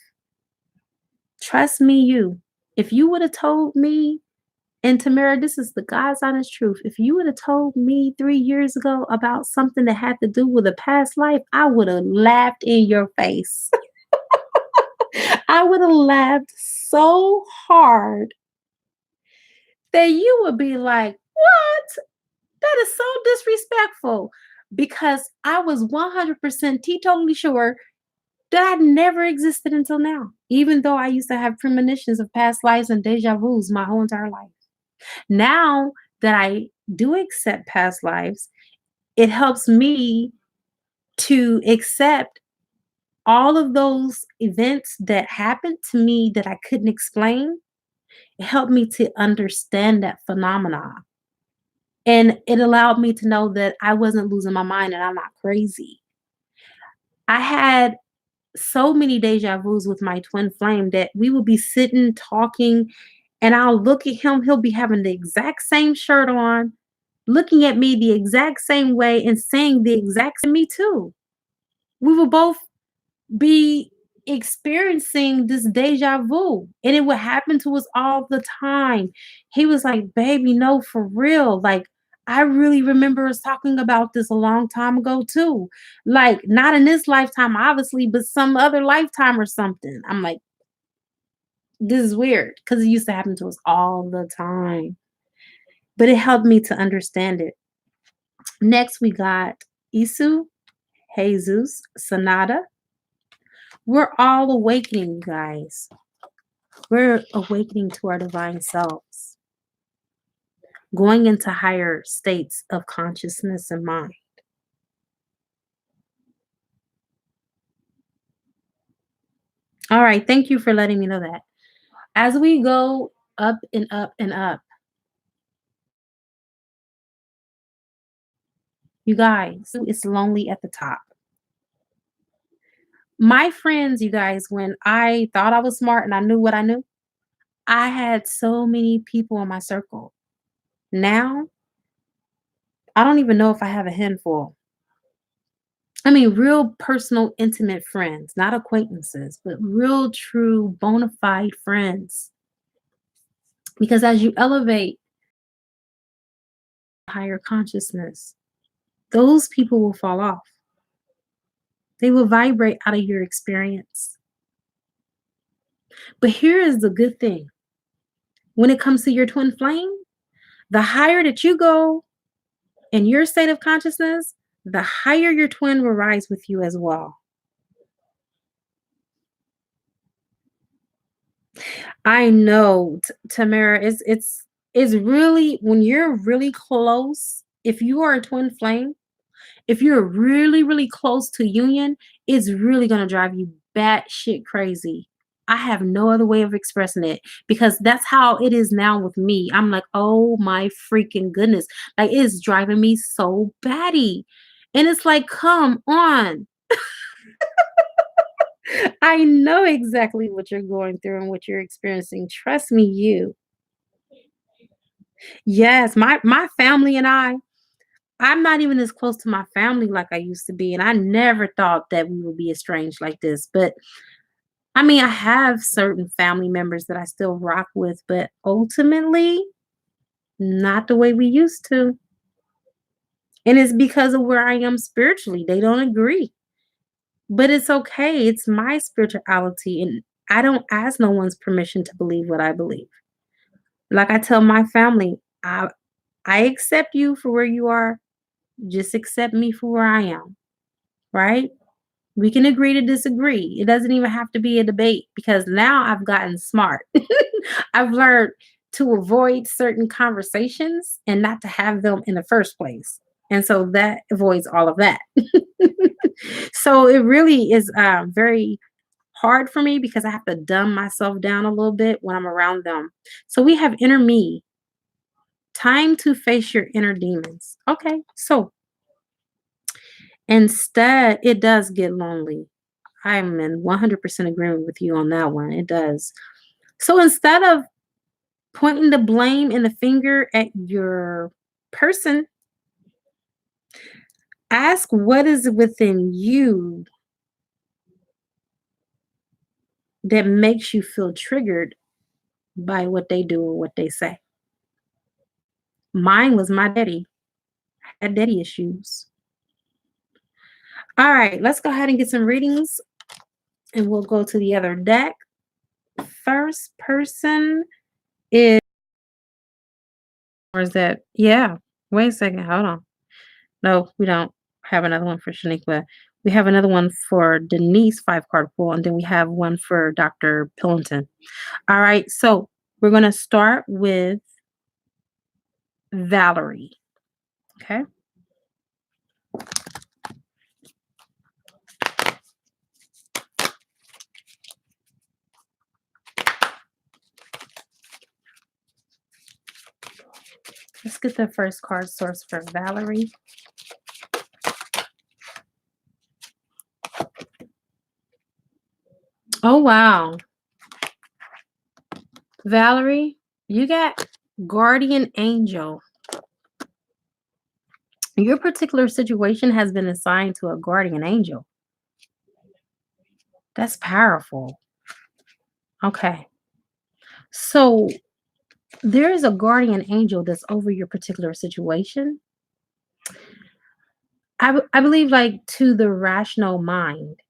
Trust me, you. If you would have told me, and Tamara, this is the God's honest truth. If you would have told me 3 years ago about something that had to do with a past life, I would have laughed in your face. I would have laughed so hard that you would be like, what? That is so disrespectful. Because I was 100% teetotally sure that I never existed until now, even though I used to have premonitions of past lives and deja vus my whole entire life. Now that I do accept past lives, it helps me to accept all of those events that happened to me that I couldn't explain. It helped me to understand that phenomena. And it allowed me to know that I wasn't losing my mind and I'm not crazy. I had so many deja vus with my twin flame that we would be sitting talking and I'll look at him, he'll be having the exact same shirt on, looking at me the exact same way and saying the exact same me too. We will both be experiencing this deja vu and it would happen to us all the time. He was like, baby, no, for real. Like, I really remember us talking about this a long time ago too. Like, not in this lifetime, obviously, but some other lifetime or something. I'm like, this is weird because it used to happen to us all the time. But it helped me to understand it. Next, we got Isu, Jesus, Sonata. We're all awakening, you guys. We're awakening to our divine selves, going into higher states of consciousness and mind. All right, thank you for letting me know that. As we go up and up and up, you guys, it's lonely at the top. My friends, you guys, when I thought I was smart and I knew what I knew, I had so many people in my circle. Now, I don't even know if I have a handful. I mean, real personal, intimate friends, not acquaintances, but real, true, bona fide friends. Because as you elevate higher consciousness, those people will fall off. They will vibrate out of your experience. But here is the good thing when it comes to your twin flame, the higher that you go in your state of consciousness, the higher your twin will rise with you as well. I know, Tamara, it's really when you're really close, if you are a twin flame, if you're really, really close to union, it's really gonna drive you batshit crazy. I have no other way of expressing it because that's how it is now with me. I'm like, oh my freaking goodness. Like it's driving me so batty. And it's like, come on. I know exactly what you're going through and what you're experiencing. Trust me, you. Yes, my family and I, I'm not even as close to my family like I used to be, and I never thought that we would be estranged like this. But I mean, I have certain family members that I still rock with, but ultimately, not the way we used to. And it's because of where I am spiritually. They don't agree. But it's okay. It's my spirituality, and I don't ask no one's permission to believe what I believe. Like I tell my family, I accept you for where you are. Just accept me for where I am, right? We can agree to disagree. It doesn't even have to be a debate because now I've gotten smart. I've learned to avoid certain conversations and not to have them in the first place. And so that avoids all of that. So it really is very hard for me because I have to dumb myself down a little bit when I'm around them. So we have inner me, time to face your inner demons. Okay, so instead, it does get lonely. I'm in 100% agreement with you on that one. It does. So instead of pointing the blame and the finger at your person, ask what is within you that makes you feel triggered by what they do or what they say. Mine was my daddy. I had daddy issues. All right, let's go ahead and get some readings and we'll go to the other deck. First person is, or is that, yeah, wait a second, hold on. No, we don't have another one for Shaniqua. We have another one for Denise, 5 card pool, and then we have one for Dr. Pillington. All right, so we're going to start with Valerie. Okay. Let's get the first card source for Valerie. Oh, wow. Valerie, you got Guardian Angel. Your particular situation has been assigned to a guardian angel. That's powerful. Okay. So there is a guardian angel that's over your particular situation. I believe, like, to the rational mind,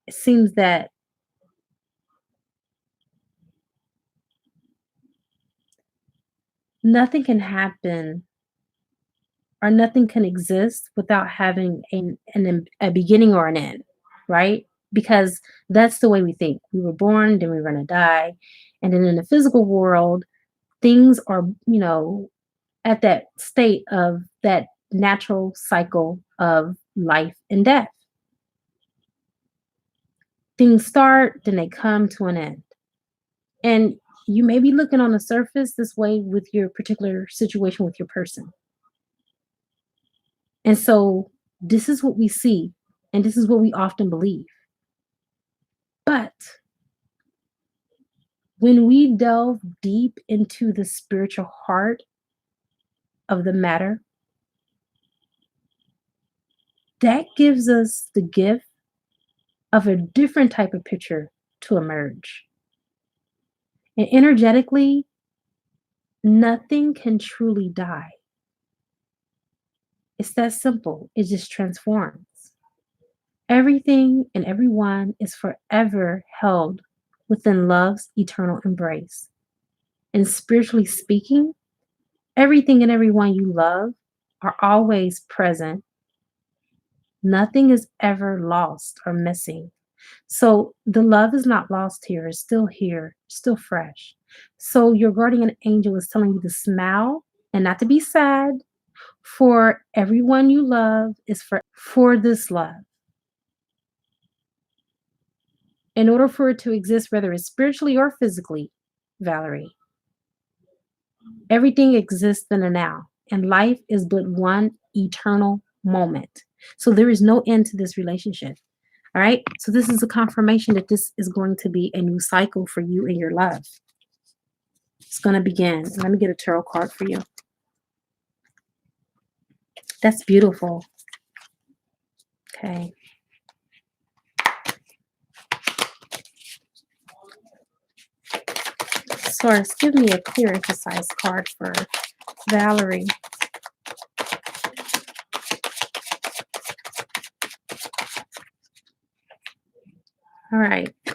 it seems that nothing can happen or nothing can exist without having a beginning or an end, right? Because that's the way we think. We were born, then we're going to die. And then in the physical world, things are, at that state of that natural cycle of life and death. Things start, then they come to an end. And you may be looking on the surface this way with your particular situation with your person. And so this is what we see, and this is what we often believe. But when we delve deep into the spiritual heart of the matter, that gives us the gift of a different type of picture to emerge. And energetically, nothing can truly die. It's that simple. It just transforms. Everything and everyone is forever held within love's eternal embrace. And spiritually speaking, everything and everyone you love are always present. Nothing is ever lost or missing. So the love is not lost here, still fresh. So your guardian angel is telling you to smile and not to be sad, for everyone you love is for this love. In order for it to exist, whether it's spiritually or physically, Valerie, everything exists in the now, and life is but one eternal moment. So there is no end to this relationship. All right. So this is a confirmation that this is going to be a new cycle for you and your love. It's going to begin. Let me get a tarot card for you. That's beautiful. Okay. Source, give me a clear and concise card for Valerie. All right. You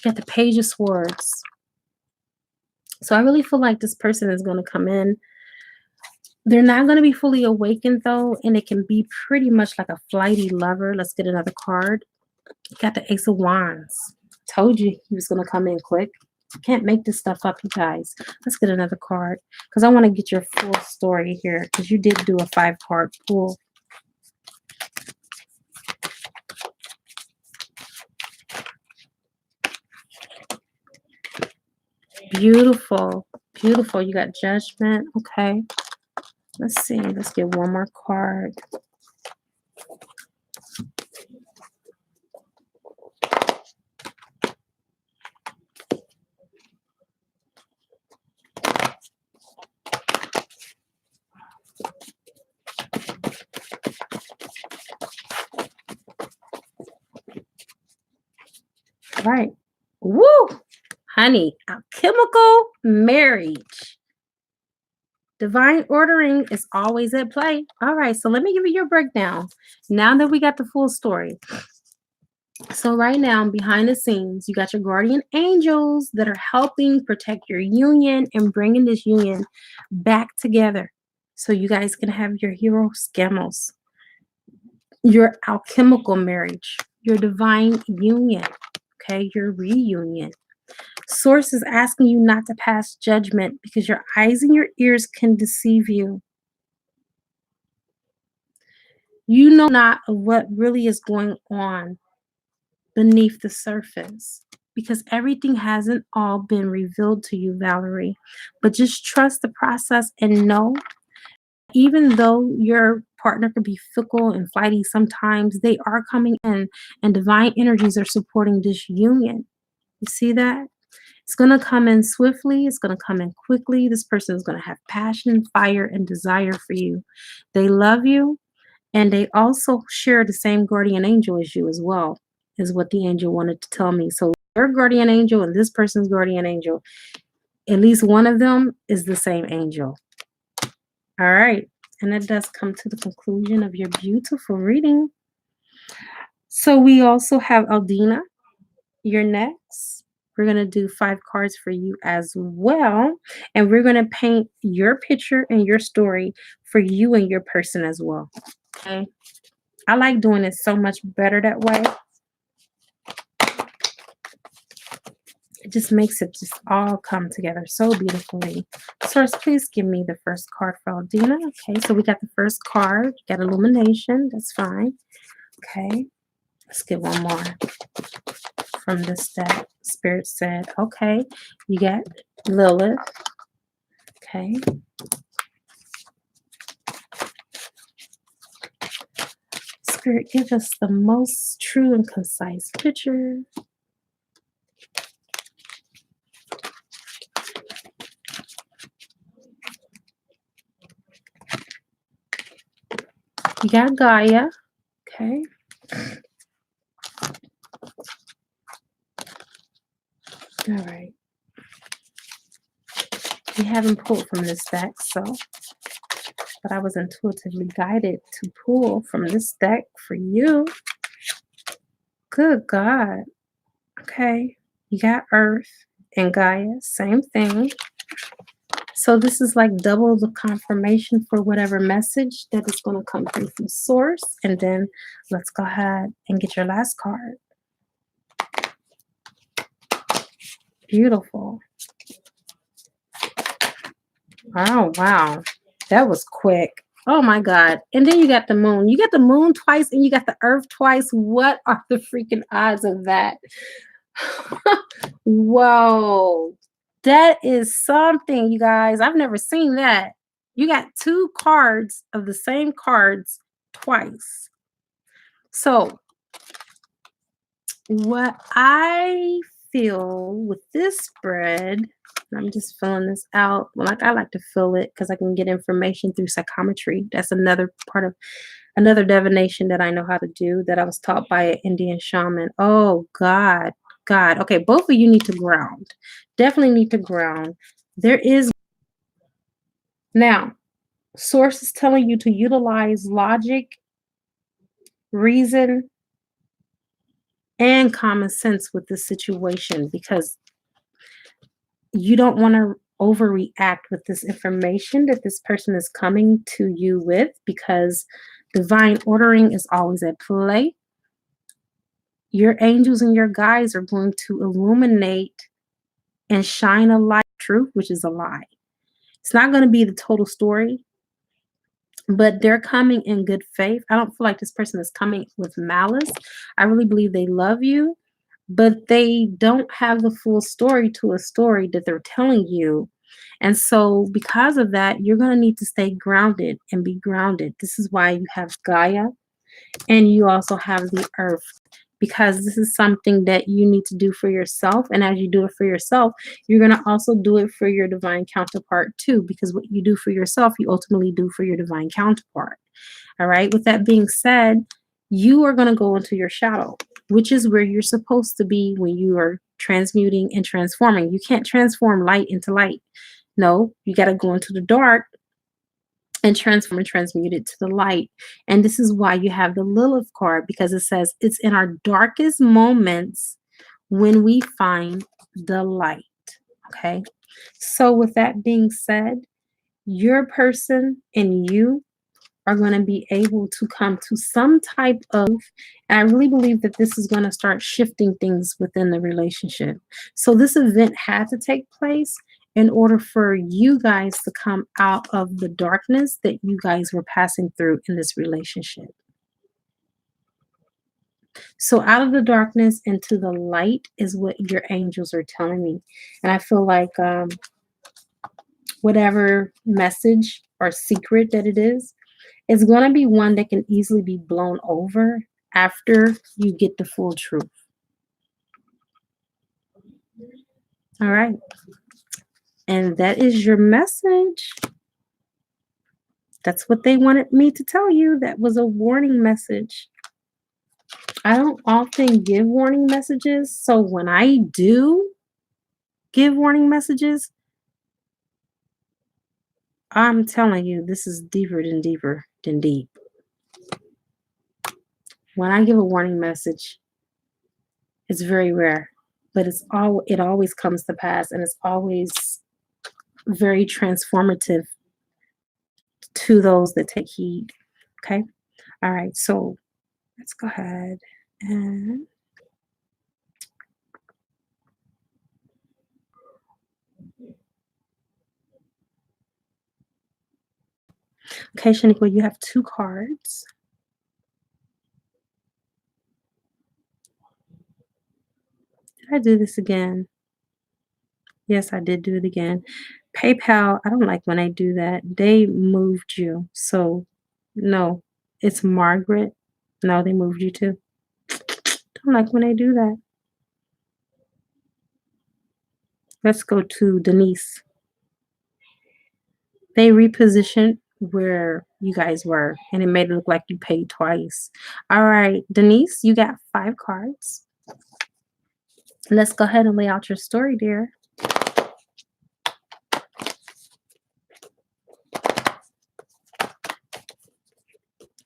got the Page of Swords. So I really feel like this person is going to come in. They're not going to be fully awakened, though, and it can be pretty much like a flighty lover. Let's get another card. You got the Ace of Wands. Told you he was going to come in quick. Can't make this stuff up, you guys. Let's get another card because I want to get your full story here because you did do a 5-card pull. Beautiful. Beautiful. You got Judgment. Okay. Let's see. Let's get one more card. All right. Woo! Honey, alchemical marriage. Divine ordering is always at play. All right, so let me give you your breakdown. Now that we got the full story. So right now, behind the scenes, you got your guardian angels that are helping protect your union and bringing this union back together so you guys can have your hero schemos, your alchemical marriage, your divine union, okay, your reunion. Source is asking you not to pass judgment because your eyes and your ears can deceive you. You know not of what really is going on beneath the surface because everything hasn't all been revealed to you, Valerie. But just trust the process and know, even though your partner could be fickle and flighty sometimes, they are coming in and divine energies are supporting this union. You see that? It's going to come in swiftly. It's going to come in quickly. This person is going to have passion, fire, and desire for you. They love you, and they also share the same guardian angel as you as well, is what the angel wanted to tell me. So your guardian angel and this person's guardian angel, at least one of them is the same angel. All right. And that does come to the conclusion of your beautiful reading. So we also have Aldina. You're next. We're going to do 5 cards for you as well. And we're going to paint your picture and your story for you and your person as well. Okay. I like doing it so much better that way. It just makes it just all come together so beautifully. Source, please give me the first card for Aldina. Okay, so we got the first card. You got illumination. That's fine. Okay. Let's get one more from this deck. Spirit said, okay, you got Lilith. Okay. Spirit, give us the most true and concise picture. You got Gaia. Okay. All right. We haven't pulled from this deck, but I was intuitively guided to pull from this deck for you. Good God. Okay. You got Earth and Gaia, same thing. So this is like double the confirmation for whatever message that is going to come through from Source. And then let's go ahead and get your last card. Beautiful. Oh, wow. That was quick. Oh, my God. And then you got the moon. You got the moon twice and you got the earth twice. What are the freaking odds of that? Whoa. That is something, you guys. I've never seen that. You got 2 cards of the same cards twice. So, what I feel with this spread, I'm just filling this out. Well, like I like to fill it because I can get information through psychometry. That's another part of another divination that I know how to do that I was taught by an Indian shaman. Oh God, God. Okay, both of you need to ground. Definitely need to ground. There is now source is telling you to utilize logic, reason, and common sense with this situation because you don't want to overreact with this information that this person is coming to you with because divine ordering is always at play. Your angels and your guides are going to illuminate and shine a light on truth, which is a lie. It's not going to be the total story, but they're coming in good faith. I don't feel like this person is coming with malice. I really believe they love you, but they don't have the full story to a story that they're telling you. And so, because of that, you're going to need to stay grounded and be grounded. This is why you have Gaia and you also have the earth, because this is something that you need to do for yourself. And as you do it for yourself, you're going to also do it for your divine counterpart too, because what you do for yourself, you ultimately do for your divine counterpart. All right. With that being said, you are going to go into your shadow, which is where you're supposed to be when you are transmuting and transforming. You can't transform light into light. No, you got to go into the dark and transform and transmute it to the light. And this is why you have the Lilith card, because it says it's in our darkest moments when we find the light. Okay. So, with that being said, your person and you are going to be able to come to some type of, and I really believe that this is going to start shifting things within the relationship. So this event had to take place in order for you guys to come out of the darkness that you guys were passing through in this relationship. So out of the darkness into the light is what your angels are telling me. And I feel like whatever message or secret that it is, it's going to be one that can easily be blown over after you get the full truth. All right. And that is your message. That's what they wanted me to tell you. That was a warning message. I don't often give warning messages. So when I do give warning messages, I'm telling you, this is deeper than deep. When I give a warning message, it's very rare, but it always comes to pass, and it's always very transformative to those that take heed. Okay. All right. So let's go ahead and okay, Shaniqua, you have 2 cards. Did I do this again? Yes, I did do it again. PayPal, I don't like when I do that. They moved you. So no, it's Margaret. No, they moved you too. Don't like when they do that. Let's go to Denise. They repositioned where you guys were, and it made it look like you paid twice. All right, Denise, you got 5 cards. Let's go ahead and lay out your story, dear.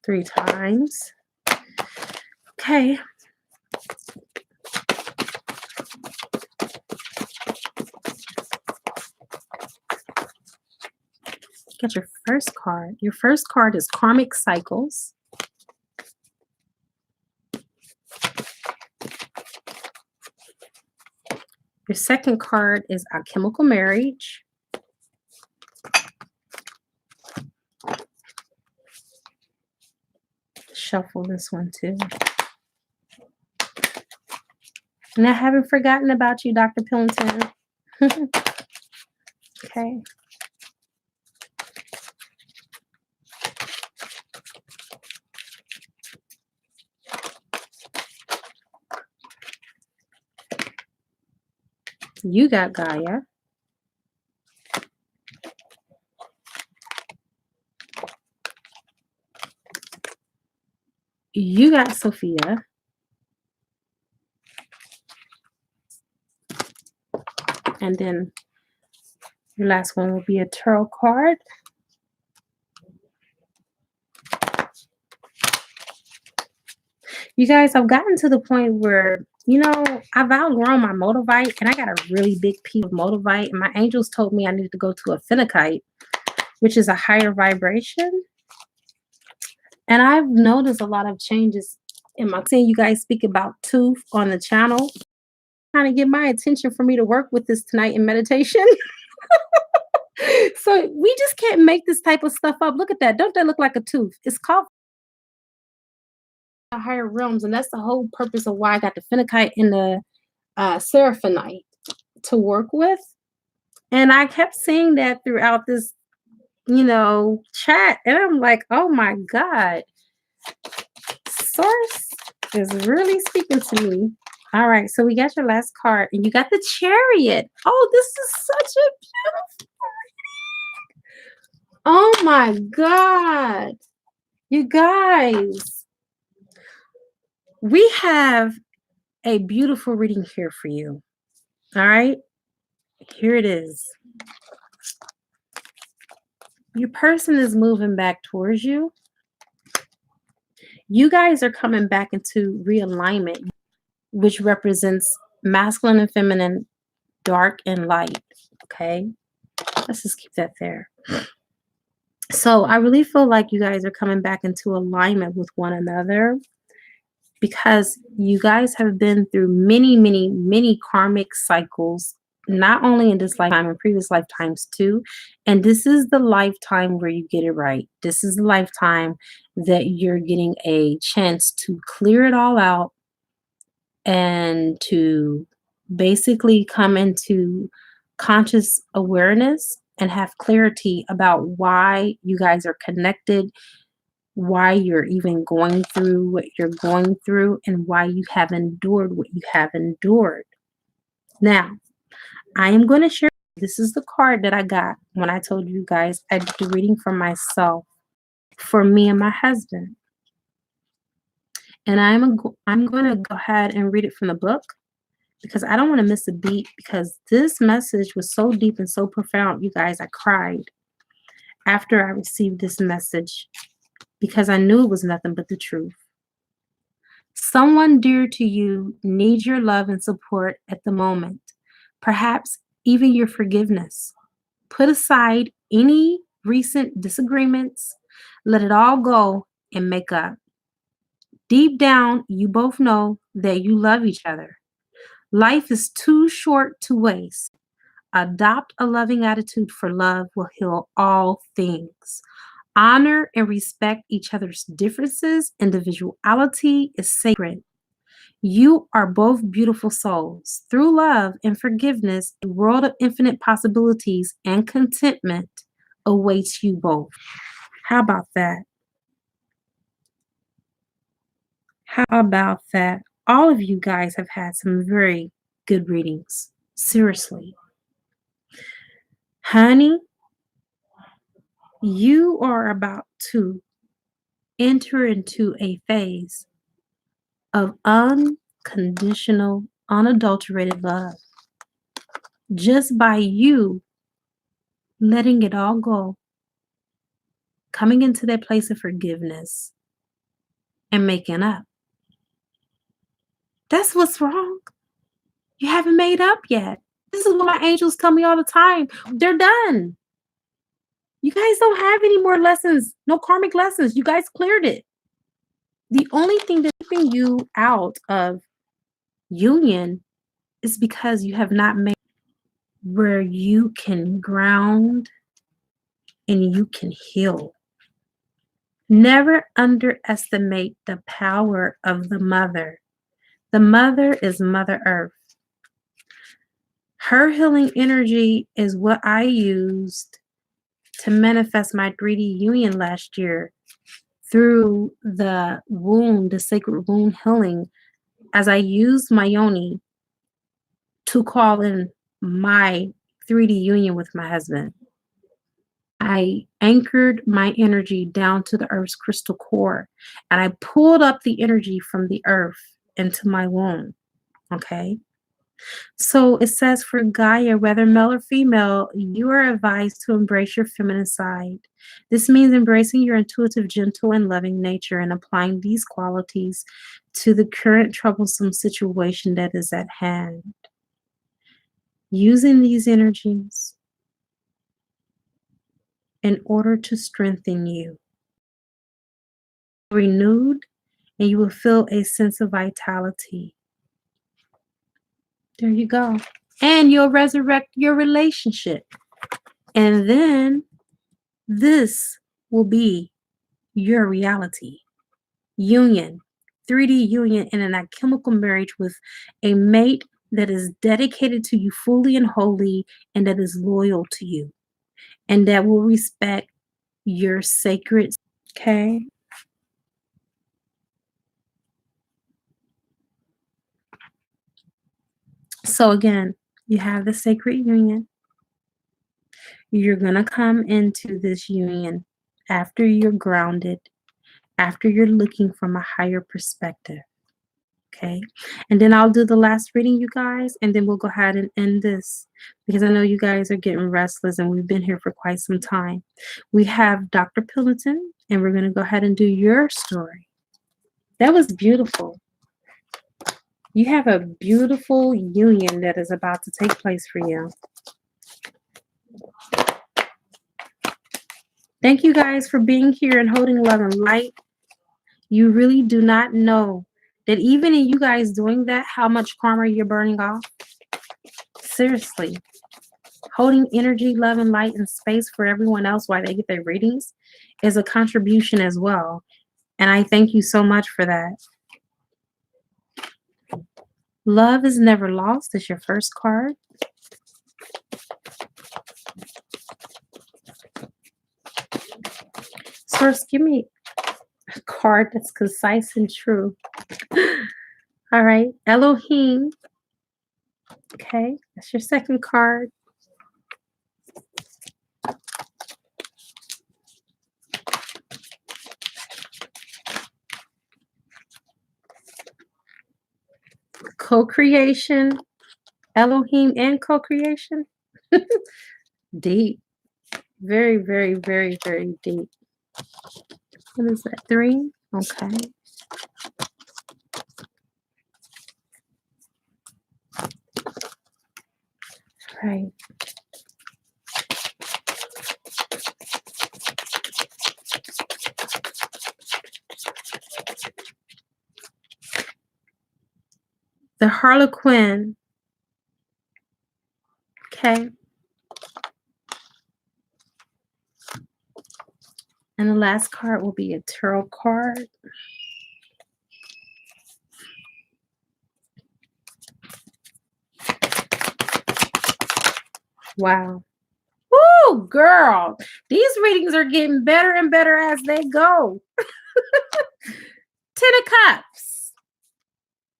Three times. Okay. Get your first card. Your first card is Karmic Cycles. Your second card is Alchemical Marriage. Shuffle this one too. And I haven't forgotten about you, Dr. Pillington. Okay. You got Gaia. You got Sophia. And then your last one will be a tarot card. You guys, I've gotten to the point where, I've outgrown my Motivite, and I got a really big piece of Motivite, and my angels told me I needed to go to a phenakite, which is a higher vibration. And I've noticed a lot of changes in my seeing you guys speak about tooth on the channel, trying to get my attention for me to work with this tonight in meditation. So we just can't make this type of stuff up. Look at that. Don't that look like a tooth? It's called higher realms, and that's the whole purpose of why I got the phenakite and the seraphonite to work with. And I kept seeing that throughout this, chat, and I'm like, oh my God, source is really speaking to me. All right, so we got your last card, and you got the Chariot. Oh, this is such a beautiful reading. Oh my God, you guys, we have a beautiful reading here for you. All right, here it is. Your person is moving back towards you. You guys are coming back into realignment, which represents masculine and feminine, dark and light. Okay, let's just keep that there. So I really feel like you guys are coming back into alignment with one another, because you guys have been through many, many, many karmic cycles, not only in this lifetime, in previous lifetimes too. And this is the lifetime where you get it right. This is the lifetime that you're getting a chance to clear it all out and to basically come into conscious awareness and have clarity about why you guys are connected, why you're even going through what you're going through, and why you have endured what you have endured. Now, I am going to share. This is the card that I got when I told you guys I did the reading for myself, for me and my husband. And I'm going to go ahead and read it from the book, because I don't want to miss a beat, because this message was so deep and so profound. You guys, I cried after I received this message, because I knew it was nothing but the truth. Someone dear to you needs your love and support at the moment, perhaps even your forgiveness. Put aside any recent disagreements, let it all go, and make up. Deep down, you both know that you love each other. Life is too short to waste. Adopt a loving attitude, for love will heal all things. Honor and respect each other's differences. Individuality is sacred. You are both beautiful souls. Through love and forgiveness, a world of infinite possibilities and contentment awaits you both. How about that? How about that? All of you guys have had some very good readings. Seriously. Honey, you are about to enter into a phase of unconditional, unadulterated love. Just by you letting it all go, coming into that place of forgiveness and making up. That's what's wrong. You haven't made up yet. This is what my angels tell me all the time. They're done. You guys don't have any more lessons, no karmic lessons. You guys cleared it. The only thing that's keeping you out of union is because you have not made where you can ground and you can heal. Never underestimate the power of the mother. The mother is Mother Earth. Her healing energy is what I used to manifest my 3D union last year through the wound, the sacred wound healing, as I used my yoni to call in my 3D union with my husband. I anchored my energy down to the earth's crystal core and I pulled up the energy from the earth into my womb. Okay. So it says for Gaia, whether male or female, you are advised to embrace your feminine side. This means embracing your intuitive, gentle, and loving nature and applying these qualities to the current troublesome situation that is at hand. Using these energies in order to strengthen you. Renewed, and you will feel a sense of vitality. There you go. And you'll resurrect your relationship. And then this will be your reality. Union, 3D union in an alchemical marriage with a mate that is dedicated to you fully and wholly and that is loyal to you and that will respect your sacred. Okay. So again, you have the sacred union. You're going to come into this union after you're grounded, after you're looking from a higher perspective. Okay. And then I'll do the last reading, you guys, and then we'll go ahead and end this because I know you guys are getting restless and we've been here for quite some time. We have Dr. Pillington, and we're going to go ahead and do your story. That was beautiful. You have a beautiful union that is about to take place for you. Thank you guys for being here and holding love and light. You really do not know that even in you guys doing that, how much karma you're burning off. Seriously. Holding energy, love, and light and space for everyone else while they get their readings is a contribution as well. And I thank you so much for that. Love is never lost is your first card. Source, give me a card that's concise and true. All right. Elohim. Okay. That's your second card. Co-creation. Elohim and co-creation. Deep. Very, very, very, very deep. What is that? 3? Okay. Right. The Harlequin. Okay. And the last card will be a tarot card. Wow. Woo, girl. These readings are getting better and better as they go. 10 of Cups.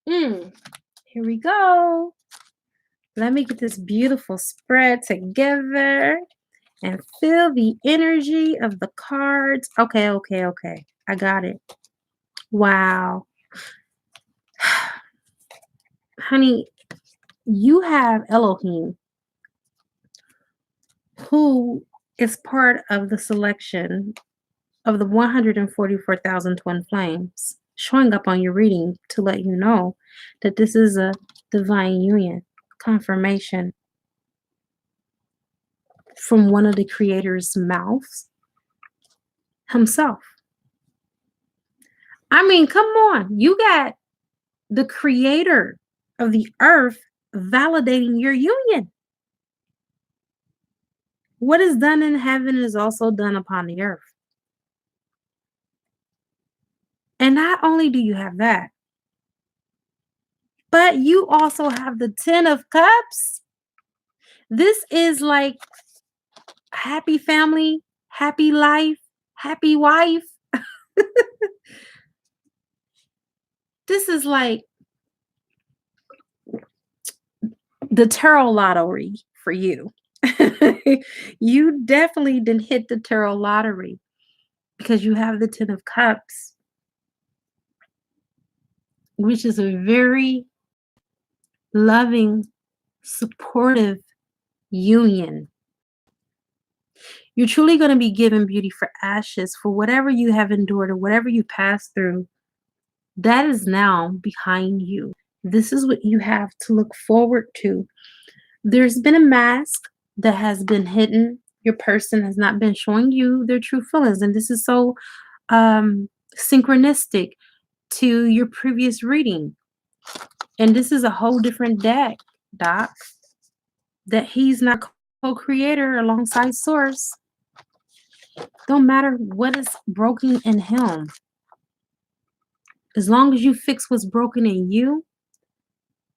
Here we go. Let me get this beautiful spread together and feel the energy of the cards. Okay. I got it. Wow. Honey, you have Elohim, who is part of the selection of the 144,000 twin flames, showing up on your reading to let you know that this is a divine union, confirmation from one of the creator's mouths himself. I mean, come on. You got the creator of the earth validating your union. What is done in heaven is also done upon the earth. And not only do you have that, but you also have the 10 of Cups. This is like happy family, happy life, happy wife. This is like the tarot lottery for you. You definitely didn't hit the tarot lottery because you have the 10 of cups, which is a very loving, supportive union. You're truly going to be given beauty for ashes for whatever you have endured or whatever you passed through. That is now behind you. This is what you have to look forward to. There's been a mask that has been hidden. Your person has not been showing you their true feelings. And this is so synchronistic to your previous reading. And this is a whole different deck, Doc, that he's not co-creator alongside source. Don't matter what is broken in him. As long as you fix what's broken in you,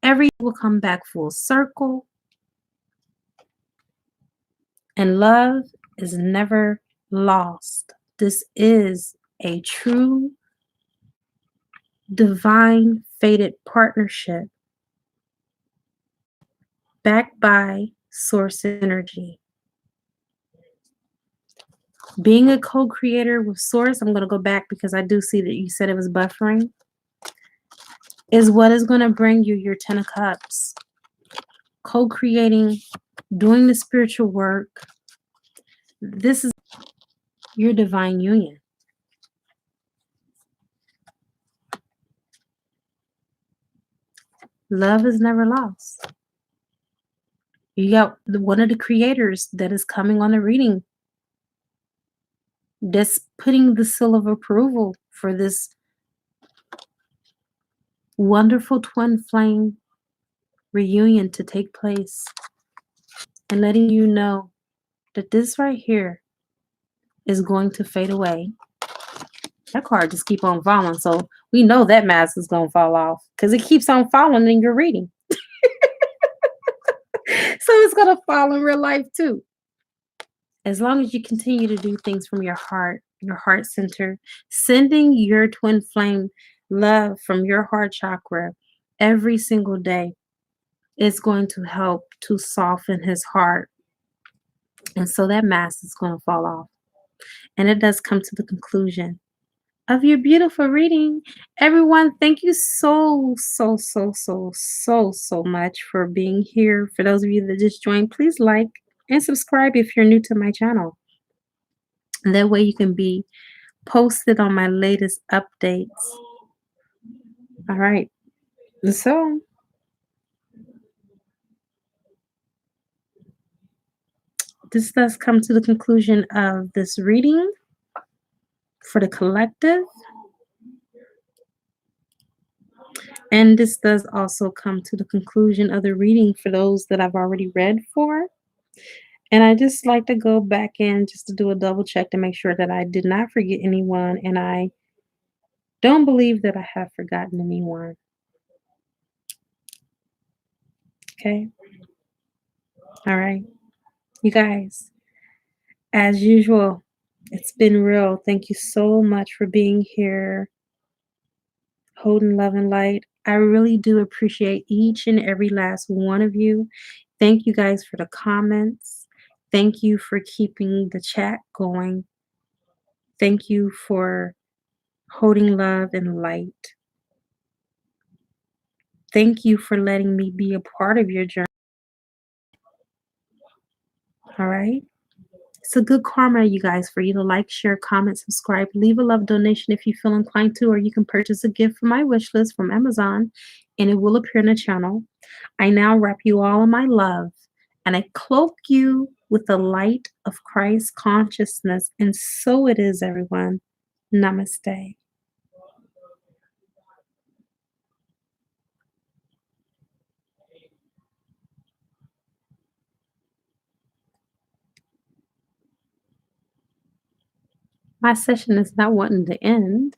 everything will come back full circle. And love is never lost. This is a true divine fated partnership backed by source energy. Being a co-creator with source, I'm going to go back because I do see that you said it was buffering, is what is going to bring you your 10 of cups. Co-creating, doing the spiritual work. This is your divine union. Love is never lost. You got one of the creators that is coming on the reading that's putting the seal of approval for this wonderful twin flame reunion to take place and letting you know that this right here is going to fade away. That card just keep on falling, so we know that mask is going to fall off because it keeps on falling in your reading. So it's going to fall in real life too. As long as you continue to do things from your heart center, sending your twin flame love from your heart chakra every single day is going to help to soften his heart. And so that mask is going to fall off. And it does come to the conclusion of your beautiful reading. Everyone, thank you so much for being here. For those of you that just joined, please like and subscribe if you're new to my channel. And that way you can be posted on my latest updates. All right. So this does come to the conclusion of this reading for the collective. And this does also come to the conclusion of the reading for those that I've already read for. And I just like to go back in just to do a double check to make sure that I did not forget anyone. And I don't believe that I have forgotten anyone. Okay. All right. You guys, as usual, it's been real. Thank you so much for being here, holding love and light. I really do appreciate each and every last one of you. Thank you guys for the comments. Thank you for keeping the chat going. Thank you for holding love and light. Thank you for letting me be a part of your journey. All right. It's a good karma, you guys, for you to like, share, comment, subscribe, leave a love donation if you feel inclined to, or you can purchase a gift from my wish list from Amazon and it will appear in the channel. I now wrap you all in my love and I cloak you with the light of Christ consciousness. And so it is, everyone. Namaste. My session is not wanting to end.